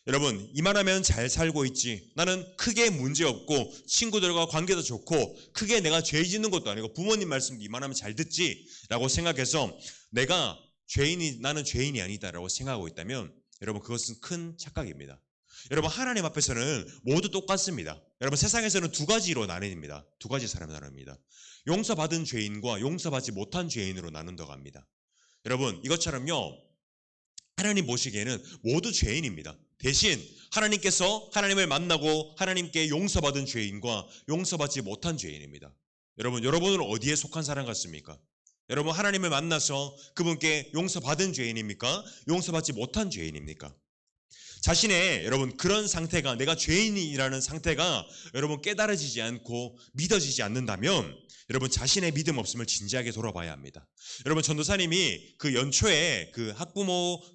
여러분, 이만하면 잘 살고 있지, 나는 크게 문제없고 친구들과 관계도 좋고 크게 내가 죄 짓는 것도 아니고 부모님 말씀도 이만하면 잘 듣지 라고 생각해서 나는 죄인이 아니다라고 생각하고 있다면 여러분 그것은 큰 착각입니다. 여러분 하나님 앞에서는 모두 똑같습니다. 여러분 세상에서는 두 가지로 나뉩니다. 두 가지 사람이 나눕니다. 용서받은 죄인과 용서받지 못한 죄인으로 나눈다고 합니다. 여러분 이것처럼요, 하나님 보시기에는 모두 죄인입니다. 대신 하나님께서 하나님을 만나고 하나님께 용서받은 죄인과 용서받지 못한 죄인입니다. 여러분은 어디에 속한 사람 같습니까? 여러분 하나님을 만나서 그분께 용서받은 죄인입니까? 용서받지 못한 죄인입니까? 자신의 여러분 그런 상태가, 내가 죄인이라는 상태가 여러분 깨달아지지 않고 믿어지지 않는다면 여러분 자신의 믿음 없음을 진지하게 돌아봐야 합니다. 여러분 전도사님이 그 연초에 그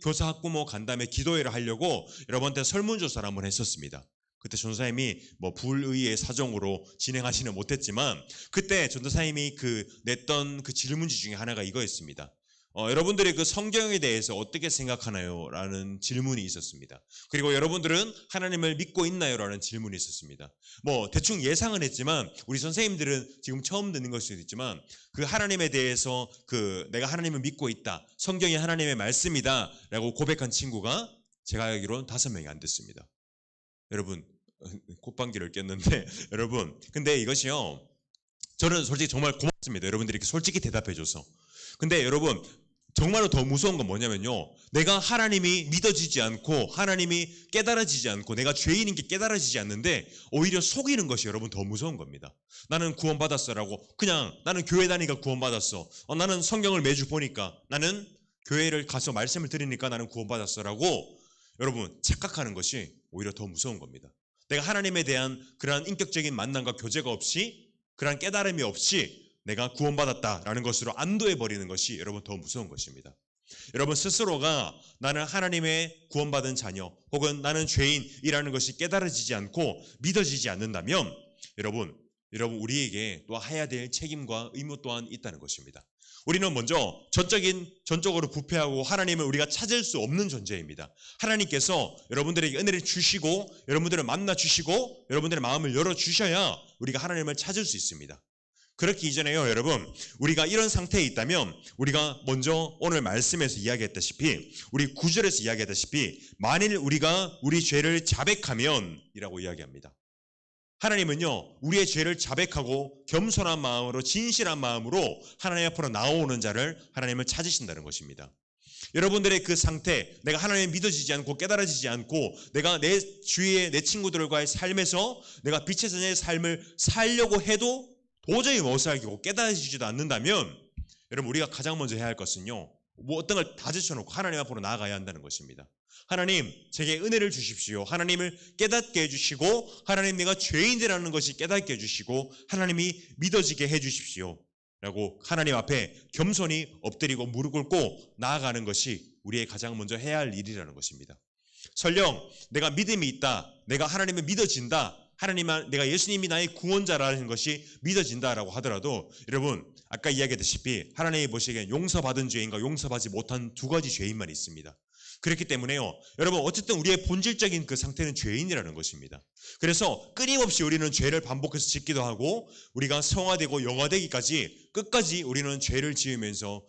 교사 학부모 간담회 기도회를 하려고 여러분한테 설문조사를 한번 했었습니다. 그때 전도사님이 뭐 불의의 사정으로 진행하지는 못했지만 그때 전도사님이 냈던 그 질문지 중에 하나가 이거였습니다. 여러분들이 그 성경에 대해서 어떻게 생각하나요? 라는 질문이 있었습니다. 그리고 여러분들은 하나님을 믿고 있나요? 라는 질문이 있었습니다. 뭐 대충 예상은 했지만 우리 선생님들은 지금 처음 듣는 걸 수도 있지만 그 하나님에 대해서 내가 하나님을 믿고 있다. 성경이 하나님의 말씀이다. 라고 고백한 친구가 제가 알기로는 5명이 안 됐습니다. 여러분, 콧방귀를 꼈는데 여러분, 근데 이것이요. 저는 솔직히 정말 고맙습니다. 여러분들이 이렇게 솔직히 대답해줘서. 근데 여러분, 정말로 더 무서운 건 뭐냐면요. 내가 하나님이 믿어지지 않고 하나님이 깨달아지지 않고 내가 죄인인 게 깨달아지지 않는데 오히려 속이는 것이 여러분 더 무서운 겁니다. 나는 구원받았어라고 그냥 나는 교회 다니니까 구원받았어. 나는 성경을 매주 보니까 나는 교회를 가서 말씀을 들으니까 나는 구원받았어라고 여러분 착각하는 것이 오히려 더 무서운 겁니다. 내가 하나님에 대한 그러한 인격적인 만남과 교제가 없이 그러한 깨달음이 없이 내가 구원받았다라는 것으로 안도해버리는 것이 여러분 더 무서운 것입니다. 여러분 스스로가 나는 하나님의 구원받은 자녀 혹은 나는 죄인이라는 것이 깨달아지지 않고 믿어지지 않는다면 여러분 우리에게 또 해야 될 책임과 의무 또한 있다는 것입니다. 우리는 먼저 전적으로 부패하고 하나님을 우리가 찾을 수 없는 존재입니다. 하나님께서 여러분들에게 은혜를 주시고 여러분들을 만나 주시고 여러분들의 마음을 열어 주셔야 우리가 하나님을 찾을 수 있습니다. 그렇기 이전에요, 여러분, 우리가 이런 상태에 있다면 우리가 먼저 오늘 말씀에서 이야기했다시피 우리 9절에서 이야기했다시피 만일 우리가 우리 죄를 자백하면 이라고 이야기합니다. 하나님은요, 우리의 죄를 자백하고 겸손한 마음으로 진실한 마음으로 하나님 앞으로 나오는 자를 하나님을 찾으신다는 것입니다. 여러분들의 그 상태, 내가 하나님을 믿어지지 않고 깨달아지지 않고 내가 내 주위의 내 친구들과의 삶에서 내가 빛의 자녀의 삶을 살려고 해도 도저히 못 살고 깨달아지지도 않는다면 여러분 우리가 가장 먼저 해야 할 것은요, 뭐 어떤 걸 다 제쳐놓고 하나님 앞으로 나아가야 한다는 것입니다. 하나님, 제게 은혜를 주십시오. 하나님을 깨닫게 해주시고 하나님 내가 죄인이라는 것이 깨닫게 해주시고 하나님이 믿어지게 해주십시오 라고 하나님 앞에 겸손히 엎드리고 무릎 꿇고 나아가는 것이 우리의 가장 먼저 해야 할 일이라는 것입니다. 설령 내가 믿음이 있다, 내가 하나님을 믿어진다, 내가 예수님이 나의 구원자라는 것이 믿어진다라고 하더라도 여러분 아까 이야기했다시피 하나님이 보시기엔 용서받은 죄인과 용서받지 못한 두 가지 죄인만 있습니다. 그렇기 때문에요, 여러분 어쨌든 우리의 본질적인 그 상태는 죄인이라는 것입니다. 그래서 끊임없이 우리는 죄를 반복해서 짓기도 하고 우리가 성화되고 영화되기까지 끝까지 우리는 죄를 지으면서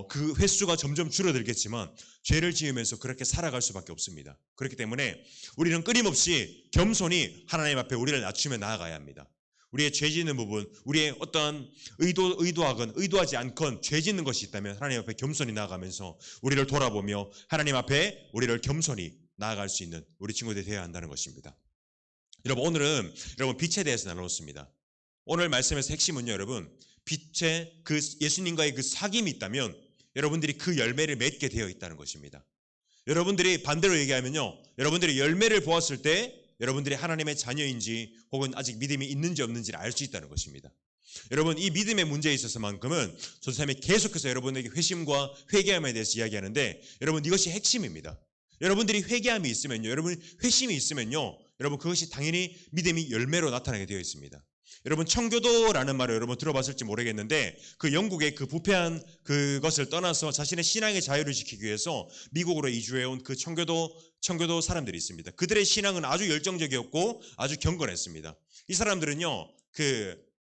그 횟수가 점점 줄어들겠지만 죄를 지으면서 그렇게 살아갈 수밖에 없습니다. 그렇기 때문에 우리는 끊임없이 겸손히 하나님 앞에 우리를 낮추며 나아가야 합니다. 우리의 죄 짓는 부분, 우리의 어떠한 의도하건 의도하지 않건 죄 짓는 것이 있다면 하나님 앞에 겸손히 나아가면서 우리를 돌아보며 하나님 앞에 우리를 겸손히 나아갈 수 있는 우리 친구들이 되어야 한다는 것입니다. 여러분 오늘은 빛에 대해서 나눴습니다. 오늘 말씀에서 핵심은요, 여러분 빛의 예수님과의 그 사귐이 있다면 여러분들이 그 열매를 맺게 되어 있다는 것입니다. 여러분들이 반대로 얘기하면요, 여러분들이 열매를 보았을 때 여러분들이 하나님의 자녀인지 혹은 아직 믿음이 있는지 없는지를 알 수 있다는 것입니다. 여러분 이 믿음의 문제에 있어서만큼은 선생님이 계속해서 여러분에게 회심과 회개함에 대해서 이야기하는데 여러분 이것이 핵심입니다. 여러분들이 회개함이 있으면요, 여러분 회심이 있으면요, 여러분 그것이 당연히 믿음이 열매로 나타나게 되어 있습니다. 여러분 청교도라는 말을 여러분 들어봤을지 모르겠는데 그 영국의 그 부패한 그것을 떠나서 자신의 신앙의 자유를 지키기 위해서 미국으로 이주해온 그 청교도 사람들이 있습니다. 그들의 신앙은 아주 열정적이었고 아주 경건했습니다. 이 사람들은요,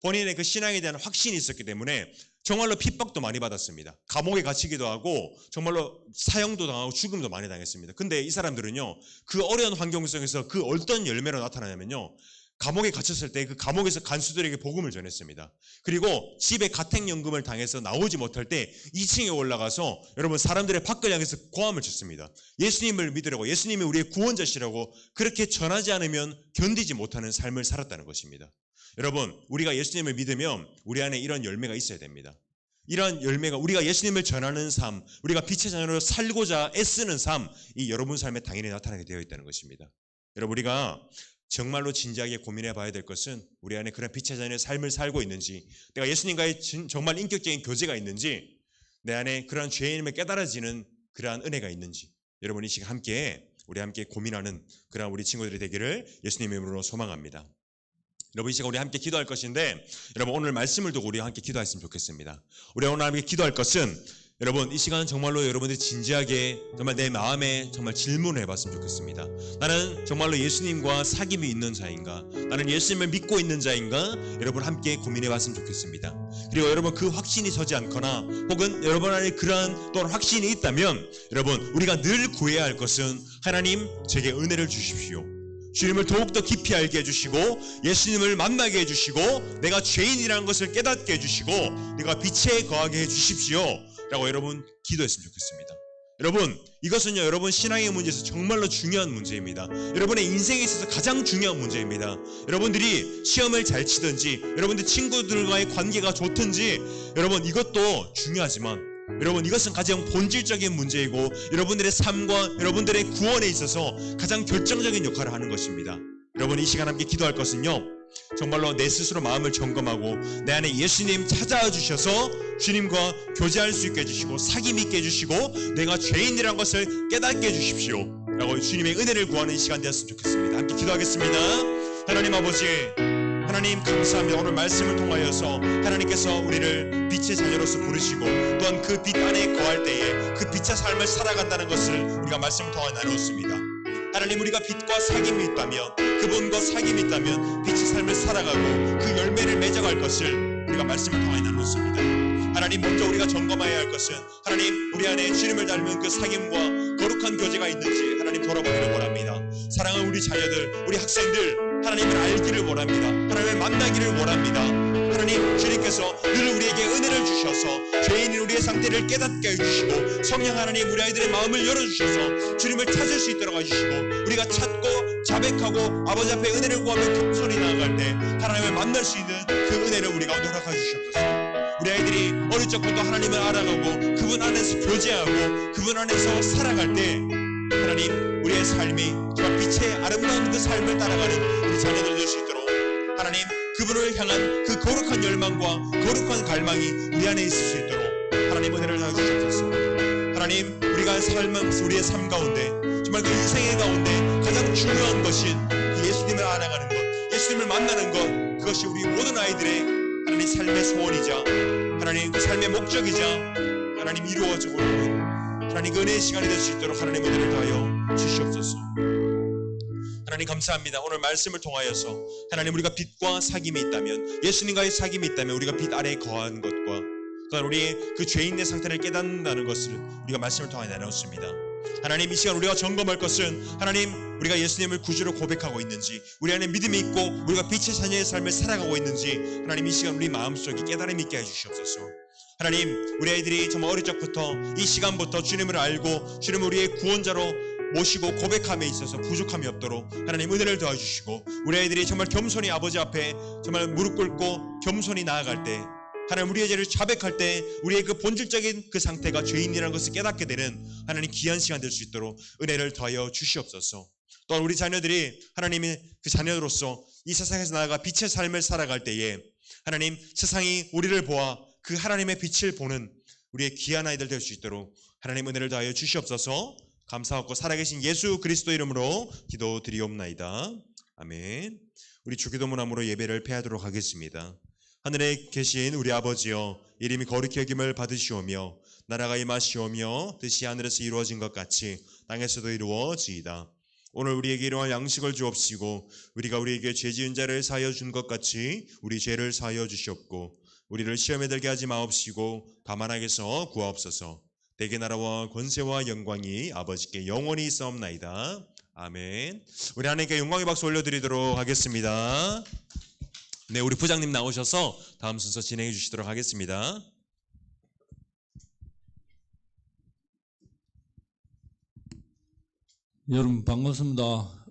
본인의 그 신앙에 대한 확신이 있었기 때문에 정말로 핍박도 많이 받았습니다. 감옥에 갇히기도 하고 정말로 사형도 당하고 죽음도 많이 당했습니다. 근데 이 사람들은요, 그 어려운 환경 속에서 그 어떤 열매로 나타나냐면요, 감옥에 갇혔을 때 그 감옥에서 간수들에게 복음을 전했습니다. 그리고 집에 가택연금을 당해서 나오지 못할 때 2층에 올라가서 여러분 사람들의 밖을 향해서 고함을 쳤습니다. 예수님을 믿으라고, 예수님이 우리의 구원자시라고 그렇게 전하지 않으면 견디지 못하는 삶을 살았다는 것입니다. 여러분 우리가 예수님을 믿으면 우리 안에 이런 열매가 있어야 됩니다. 이런 열매가 우리가 예수님을 전하는 삶, 우리가 빛의 자녀로 살고자 애쓰는 삶, 이 여러분 삶에 당연히 나타나게 되어 있다는 것입니다. 여러분 우리가 정말로 진지하게 고민해 봐야 될 것은 우리 안에 그런 빛의 자녀의 삶을 살고 있는지, 내가 예수님과의 정말 인격적인 교제가 있는지, 내 안에 그러한 죄인임을 깨달아지는 그러한 은혜가 있는지 여러분이 지금 함께 우리 함께 고민하는 그런 우리 친구들이 되기를 예수님의 이름으로 소망합니다. 여러분, 이 시간 우리 함께 기도할 것인데, 여러분 오늘 말씀을 두고 우리 함께 기도했으면 좋겠습니다. 우리 오늘 함께 기도할 것은, 여러분 이 시간은 정말로 여러분들이 진지하게 정말 내 마음에 정말 질문을 해봤으면 좋겠습니다. 나는 정말로 예수님과 사귐이 있는 자인가? 나는 예수님을 믿고 있는 자인가? 여러분 함께 고민해봤으면 좋겠습니다. 그리고 여러분 그 확신이 서지 않거나 혹은 여러분 안에 그러한 또한 확신이 있다면, 여러분 우리가 늘 구해야 할 것은, 하나님 제게 은혜를 주십시오. 주님을 더욱더 깊이 알게 해주시고 예수님을 만나게 해주시고 내가 죄인이라는 것을 깨닫게 해주시고 내가 빛에 거하게 해주십시오 라고 여러분 기도했으면 좋겠습니다. 여러분 이것은요, 여러분 신앙의 문제에서 정말로 중요한 문제입니다. 여러분의 인생에 있어서 가장 중요한 문제입니다. 여러분들이 시험을 잘 치든지 여러분들 친구들과의 관계가 좋든지, 여러분 이것도 중요하지만 여러분 이것은 가장 본질적인 문제이고 여러분들의 삶과 여러분들의 구원에 있어서 가장 결정적인 역할을 하는 것입니다. 여러분 이 시간 함께 기도할 것은요, 정말로 내 스스로 마음을 점검하고 내 안에 예수님 찾아와 주셔서 주님과 교제할 수 있게 해주시고 사귐 있게 해주시고 내가 죄인이라는 것을 깨닫게 해주십시오 라고 주님의 은혜를 구하는 이 시간 되었으면 좋겠습니다. 함께 기도하겠습니다. 하나님 아버지, 하나님 감사합니다. 오늘 말씀을 통하여서 하나님께서 우리를 빛의 자녀로서 부르시고 또한 그 빛 안에 거할 때에 그 빛의 삶을 살아간다는 것을 우리가 말씀을 통하여 나누었습니다. 하나님 우리가 빛과 사귐이 있다면, 그분과 사귐이 있다면 빛의 삶을 살아가고 그 열매를 맺어갈 것을 우리가 말씀을 통하여 나누었습니다. 하나님 먼저 우리가 점검해야 할 것은, 하나님 우리 안에 주님을 닮은 그 사귐과 거룩한 교제가 있는지 하나님 돌아보기를 원합니다. 사랑하는 우리 자녀들, 우리 학생들 하나님을 알기를 원합니다. 하나님을 만나기를 원합니다. 하나님 주님께서 늘 우리에게 은혜를 주셔서 죄인인 우리의 상태를 깨닫게 해주시고 성령 하나님 우리 아이들의 마음을 열어주셔서 주님을 찾을 수 있도록 해주시고 우리가 찾고 자백하고 아버지 앞에 은혜를 구하며 겸손히 나아갈 때 하나님을 만날 수 있는 그 은혜를 우리 가운데 허락해 주시옵소서. 우리 아이들이 어릴 적부터 하나님을 알아가고 그분 안에서 교제하고 그분 안에서 살아갈 때 하나님 우리의 삶이 정말 빛의 아름다운 그 삶을 따라가는 우리 자녀들 될 수 있도록 하나님 그분을 향한 그 거룩한 열망과 거룩한 갈망이 우리 안에 있을 수 있도록 하나님 은혜를 다해 주옵소서. 하나님 우리가 우리의 삶 가운데 정말 그 인생의 가운데 가장 중요한 것인 그 예수님을 알아가는 것, 예수님을 만나는 것, 그것이 우리 모든 아이들의 하나님 삶의 소원이자 하나님 그 삶의 목적이자 하나님 이루어지고 있는 하나님 그 은혜의 시간이 될 수 있도록 하나님 은혜를 더하여 주시옵소서. 하나님 감사합니다. 오늘 말씀을 통하여서 하나님 우리가 빛과 사귐이 있다면, 예수님과의 사귐이 있다면 우리가 빛 아래에 거하는 것과 또한 우리의 그 죄인의 상태를 깨닫는다는 것을 우리가 말씀을 통하여 나눴습니다. 하나님 이 시간 우리가 점검할 것은, 하나님 우리가 예수님을 구주로 고백하고 있는지, 우리 안에 믿음이 있고 우리가 빛의 자녀의 삶을 살아가고 있는지 하나님 이 시간 우리 마음속에 깨달음이 있게 해주시옵소서. 하나님 우리 아이들이 정말 어릴 적부터 이 시간부터 주님을 알고 주님을 우리의 구원자로 모시고 고백함에 있어서 부족함이 없도록 하나님 은혜를 도와주시고, 우리 아이들이 정말 겸손히 아버지 앞에 정말 무릎 꿇고 겸손히 나아갈 때 하나님 우리의 죄를 자백할 때 우리의 그 본질적인 그 상태가 죄인이라는 것을 깨닫게 되는 하나님 귀한 시간 될 수 있도록 은혜를 더하여 주시옵소서. 또한 우리 자녀들이 하나님의 그 자녀로서 이 세상에서 나아가 빛의 삶을 살아갈 때에 하나님 세상이 우리를 보아 그 하나님의 빛을 보는 우리의 귀한 아이들 될 수 있도록 하나님 은혜를 더하여 주시옵소서. 감사하고 살아계신 예수 그리스도 이름으로 기도드리옵나이다. 아멘. 우리 주기도문함으로 예배를 폐하도록 하겠습니다. 하늘에 계신 우리 아버지여, 이름이 거룩히 여김을 받으시오며 나라가 임하시오며 뜻이 하늘에서 이루어진 것 같이 땅에서도 이루어지이다. 오늘 우리에게 일용할 양식을 주옵시고 우리가 우리에게 죄 지은 자를 사하여 준 것 같이 우리 죄를 사하여 주시옵고 우리를 시험에 들게 하지 마옵시고 다만 악에서 구하옵소서. 대개 나라와 권세와 영광이 아버지께 영원히 있사옵나이다. 아멘. 우리 하나님께 영광의 박수 올려드리도록 하겠습니다. 네, 우리 부장님 나오셔서 다음 순서 진행해 주시도록 하겠습니다. 여러분 반갑습니다.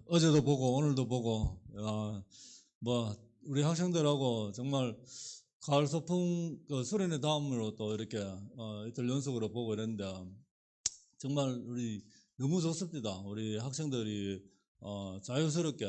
어제도 보고 오늘도 보고 우리 학생들하고 정말 가을 소풍 수련회 다음으로 또 이렇게 이틀 연속으로 보고 이랬는데 정말 우리 너무 좋습니다. 우리 학생들이 자유스럽게